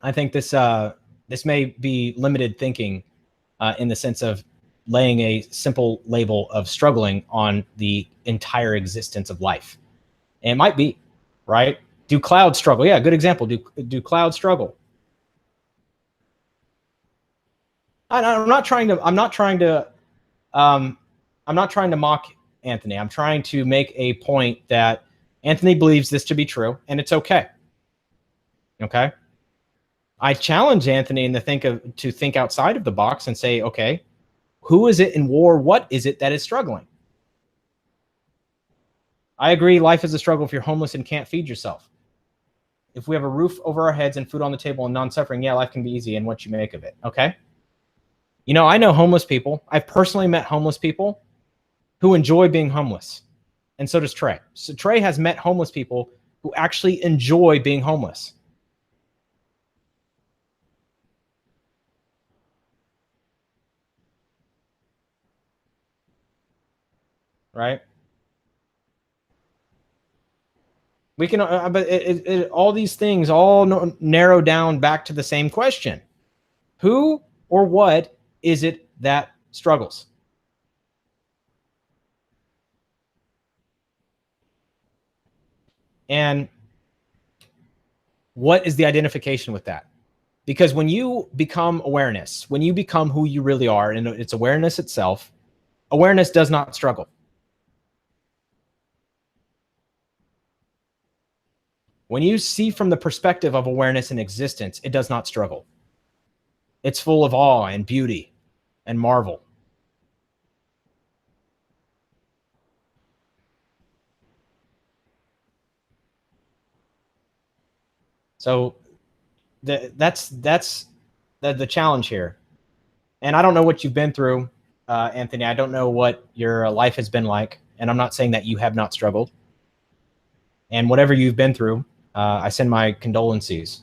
I think this may be limited thinking in the sense of laying a simple label of struggling on the entire existence of life. And it might be, right? Do clouds struggle? Yeah, good example. Do clouds struggle? I'm not trying to mock Anthony. I'm trying to make a point that Anthony believes this to be true, and it's okay. Okay. I challenge Anthony to think outside of the box and say, okay, who is it in war? What is it that is struggling? I agree. Life is a struggle if you're homeless and can't feed yourself. If we have a roof over our heads and food on the table and non-suffering, yeah, life can be easy and what you make of it. Okay. You know, I know homeless people. I've personally met homeless people who enjoy being homeless. And so does Trey. So Trey has met homeless people who actually enjoy being homeless. Right? We can, but all these things all narrow down back to the same question. Who or what is it that struggles? And what is the identification with that? Because when you become awareness, when you become who you really are, and it's awareness itself, awareness does not struggle. When you see from the perspective of awareness and existence, it does not struggle. It's full of awe and beauty and marvel. So that's the challenge here. And I don't know what you've been through, Anthony. I don't know what your life has been like. And I'm not saying that you have not struggled. And whatever you've been through, I send my condolences.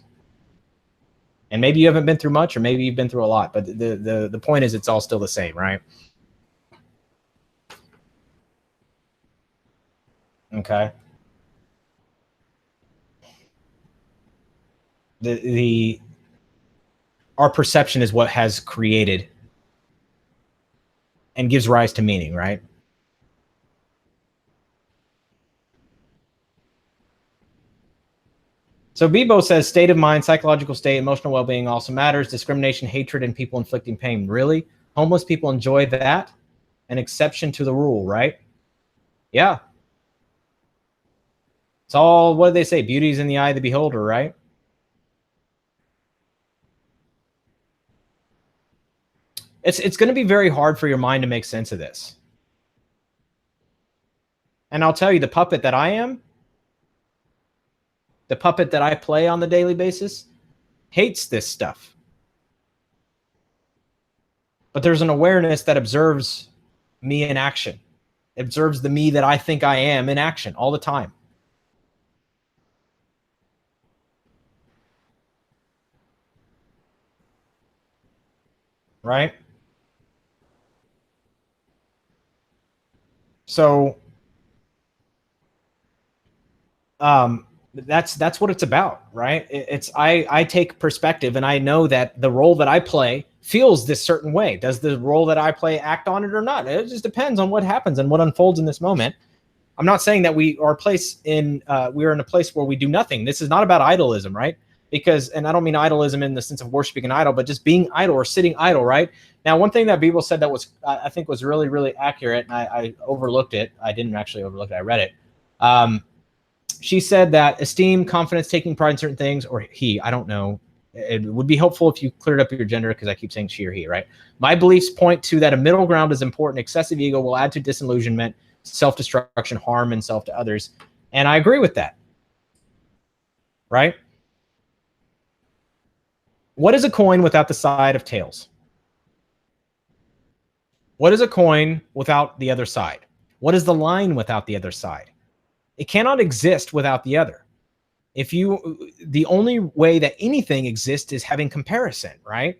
And maybe you haven't been through much, or maybe you've been through a lot. But the point is, it's all still the same, right? Okay. Our perception is what has created and gives rise to meaning, right? So Bebo says state of mind, psychological state, emotional well-being also matters. Discrimination, hatred, and people inflicting pain. Really? Homeless people enjoy that? An exception to the rule, right? Yeah. It's all, what do they say? Beauty is in the eye of the beholder, right? It's going to be very hard for your mind to make sense of this. And I'll tell you, the puppet that I am, the puppet that I play on the daily basis, hates this stuff. But there's an awareness that observes me in action. It observes the me that I think I am in action all the time. Right? So that's what it's about, right? It's I take perspective, and I know that the role that I play feels this certain way. Does the role that I play act on it or not? It just depends on what happens and what unfolds in this moment. I'm not saying that we are in a place where we do nothing. This is not about idolism, right? Because, and I don't mean idolism in the sense of worshiping an idol, but just being idle or sitting idle, right? Now, one thing that Bebo said that was, I think was really, really accurate, and I overlooked it. I didn't actually overlook it. I read it. She said that esteem, confidence, taking pride in certain things, or he, I don't know. It would be helpful if you cleared up your gender, because I keep saying she or he, right? My beliefs point to that a middle ground is important. Excessive ego will add to disillusionment, self-destruction, harm, and self to others. And I agree with that, right? What is a coin without the side of tails? What is a coin without the other side? What is the line without the other side? It cannot exist without the other. The only way that anything exists is having comparison, right?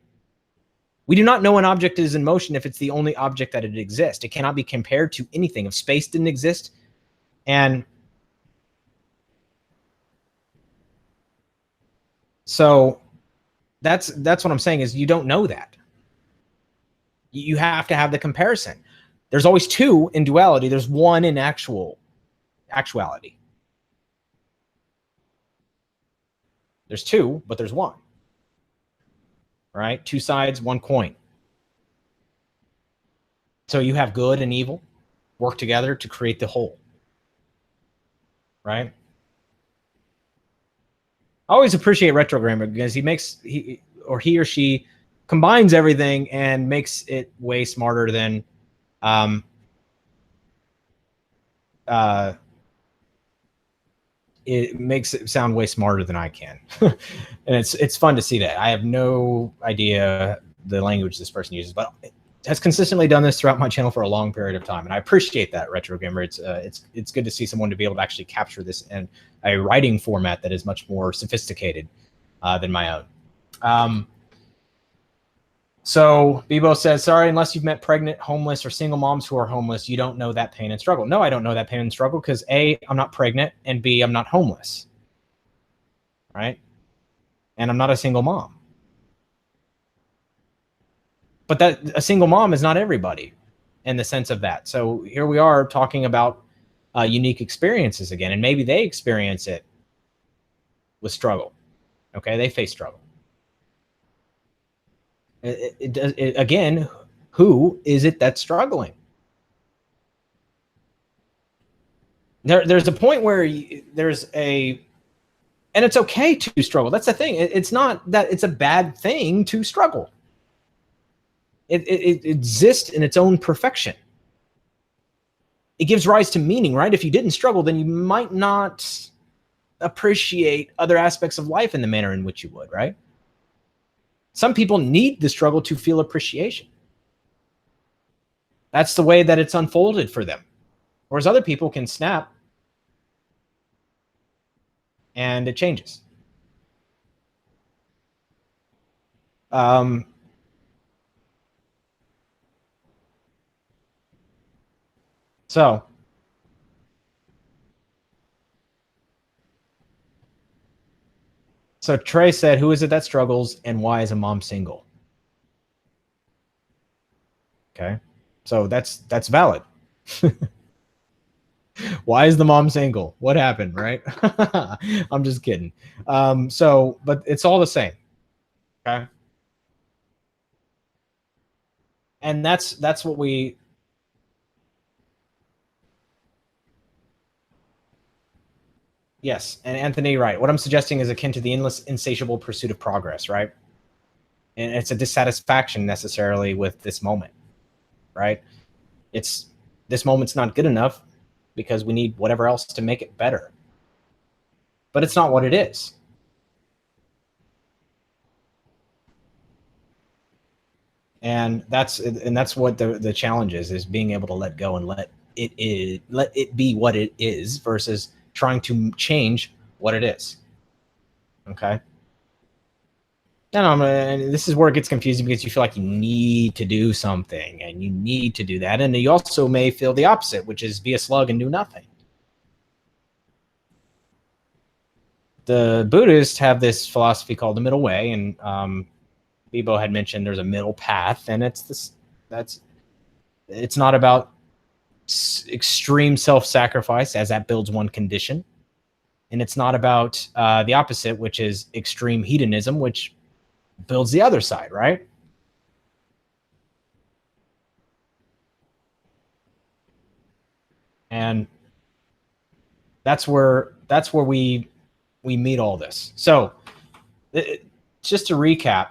We do not know an object is in motion if it's the only object that it exists. It cannot be compared to anything. If space didn't exist, and so that's what I'm saying, is you don't know that. You have to have the comparison. There's always two in duality. There's one in actuality. There's two, but there's one. Right? Two sides, one coin. So you have good and evil work together to create the whole. Right? I always appreciate retrogrammer because he or she combines everything and makes it way smarter than it makes it sound way smarter than I can. And it's fun to see that. I have no idea the language this person uses, but it has consistently done this throughout my channel for a long period of time. And I appreciate that, retrogrammer. It's good to see someone to be able to actually capture this in a writing format that is much more sophisticated than my own. So Bebo says, sorry, unless you've met pregnant, homeless, or single moms who are homeless, you don't know that pain and struggle. No, I don't know that pain and struggle because A, I'm not pregnant, and B, I'm not homeless, right? And I'm not a single mom. But that a single mom is not everybody in the sense of that. So here we are talking about unique experiences again, and maybe they experience it with struggle. Okay, they face struggle. Again, who is it that's struggling? There's a point where and it's okay to struggle. That's the thing. It's not that it's a bad thing to struggle. It exists in its own perfection. It gives rise to meaning, right? If you didn't struggle, then you might not appreciate other aspects of life in the manner in which you would, right? Some people need the struggle to feel appreciation. That's the way that it's unfolded for them. Whereas other people can snap and it changes. So Trey said, who is it that struggles and why is a mom single? Okay. So that's valid. Why is the mom single? What happened, right? I'm just kidding. But it's all the same. Okay. And that's what we. Yes, and Anthony, right. What I'm suggesting is akin to the endless, insatiable pursuit of progress, right? And it's a dissatisfaction necessarily with this moment, right? This moment's not good enough because we need whatever else to make it better. But it's not what it is. And that's what the challenge is being able to let go and let it be what it is versus trying to change what it is. Okay. And this is where it gets confusing because you feel like you need to do something and you need to do that. And you also may feel the opposite, which is be a slug and do nothing. The Buddhists have this philosophy called the middle way. And Bebo had mentioned there's a middle path, and it's not about extreme self-sacrifice, as that builds one condition. And it's not about the opposite, which is extreme hedonism, which builds the other side, right? And that's where we meet all this. So just to recap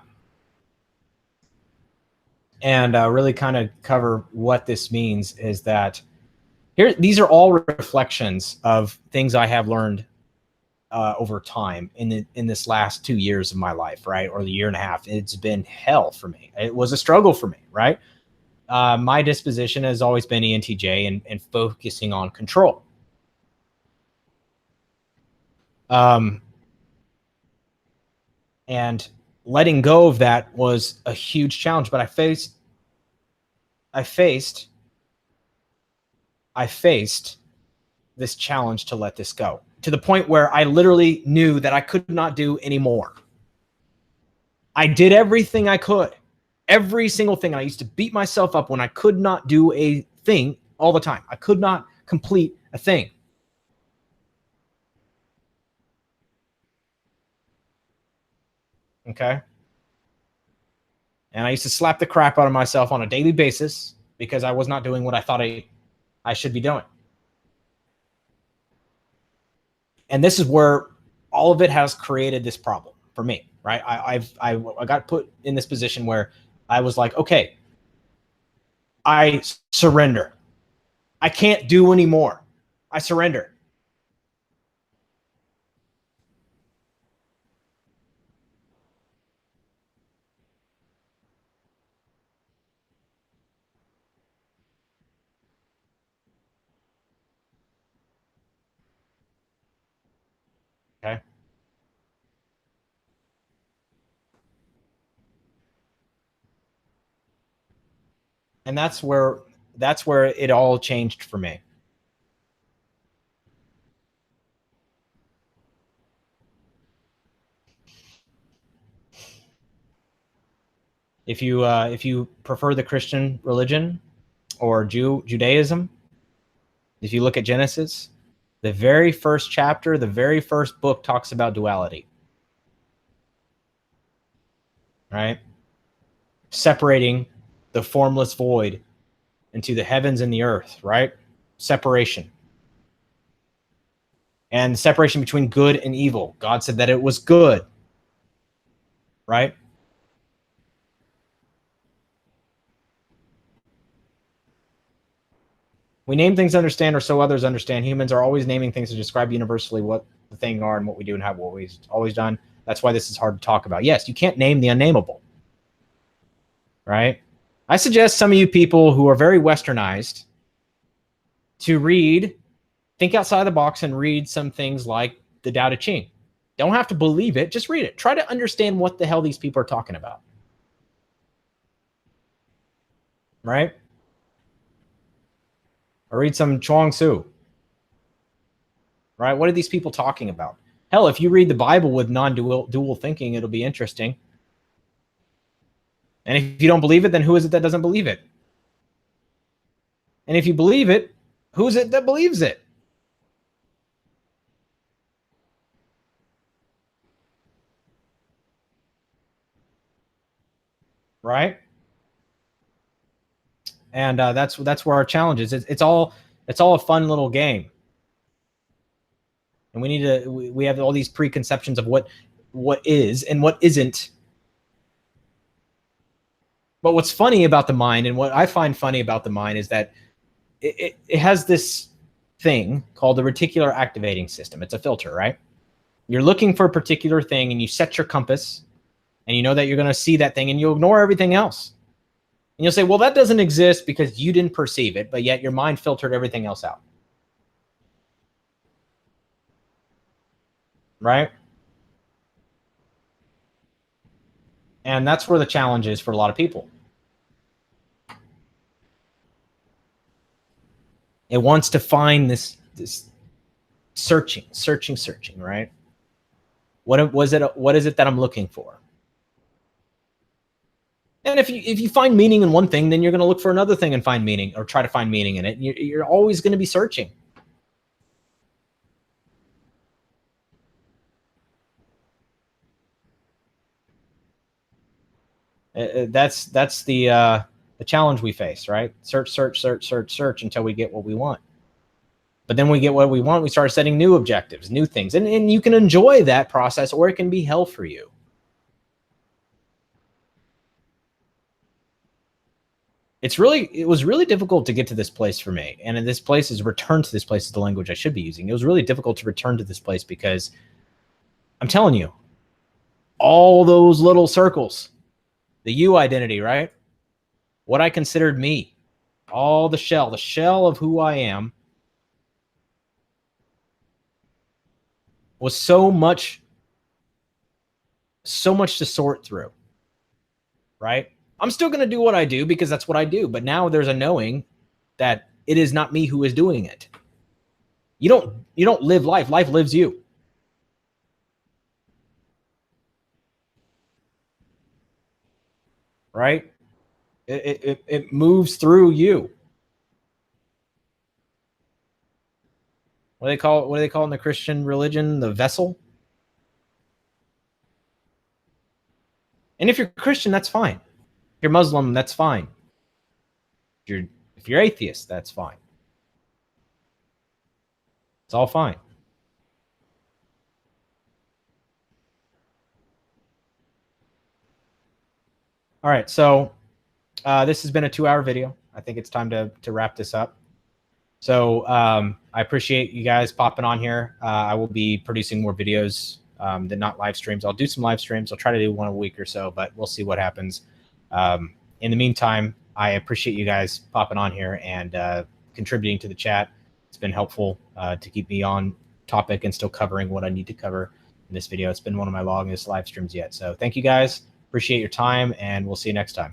and really kind of cover what this means is that these are all reflections of things I have learned over time in this last 2 years of my life, right? Or the year and a half. It's been hell for me. It was a struggle for me, right? My disposition has always been ENTJ and focusing on control. And letting go of that was a huge challenge, but I faced this challenge to let this go, to the point where I literally knew that I could not do anymore. I did everything I could, every single thing. And I used to beat myself up when I could not do a thing all the time. I could not complete a thing. Okay. And I used to slap the crap out of myself on a daily basis because I was not doing what I thought I should be doing. And this is where all of it has created this problem for me, right? I got put in this position where I was like, okay, I surrender. I can't do anymore. I surrender. Okay. And that's where it all changed for me. If you prefer the Christian religion or Judaism, if you look at Genesis, the very first chapter, the very first book talks about duality. Right? Separating the formless void into the heavens and the earth, right? Separation. And separation between good and evil. God said that it was good. Right? We name things to understand or so others understand. Humans are always naming things to describe universally what the thing are and what we do and have always done. That's why this is hard to talk about. Yes, you can't name the unnameable. Right? I suggest some of you people who are very westernized to think outside the box and read some things like the Tao Te Ching. Don't have to believe it, just read it. Try to understand what the hell these people are talking about. Right? Or read some Chuang Tzu. Right? What are these people talking about? Hell, if you read the Bible with non-dual thinking, it'll be interesting. And if you don't believe it, then who is it that doesn't believe it? And if you believe it, who is it that believes it? Right? And that's where our challenge is. It's all a fun little game. And we have all these preconceptions of what is and what isn't. But what's funny about the mind, and what I find funny about the mind, is that it has this thing called the reticular activating system. It's a filter, right? You're looking for a particular thing and you set your compass and you know that you're going to see that thing and you'll ignore everything else. And you'll say, well, that doesn't exist because you didn't perceive it, but yet your mind filtered everything else out. Right? And that's where the challenge is for a lot of people. It wants to find this searching, right? What is it that I'm looking for? And if you find meaning in one thing, then you're going to look for another thing and find meaning, or try to find meaning in it. You're always going to be searching. That's the challenge we face, right? Search until we get what we want. But then we get what we want, we start setting new objectives, new things. And you can enjoy that process, or it can be hell for you. It was really difficult to get to this place for me. And in this place is return to this place is the language I should be using. It was really difficult to return to this place because I'm telling you, all those little circles, the you identity, right? What I considered me, all the shell of who I am was so much to sort through, right? I'm still going to do what I do because that's what I do. But now there's a knowing that it is not me who is doing it. You don't live life. Life lives you. Right? It moves through you. What do they call it in the Christian religion? The vessel. And if you're Christian, that's fine. If you're Muslim, that's fine. If you're atheist, that's fine. It's all fine. All right, so this has been a 2-hour video. I think it's time to wrap this up. So I appreciate you guys popping on here. I will be producing more videos than not live streams. I'll do some live streams. I'll try to do one a week or so, but we'll see what happens. In the meantime, I appreciate you guys popping on here and contributing to the chat. It's been helpful to keep me on topic and still covering what I need to cover in this video. It's been one of my longest live streams yet. So thank you guys. Appreciate your time, and we'll see you next time.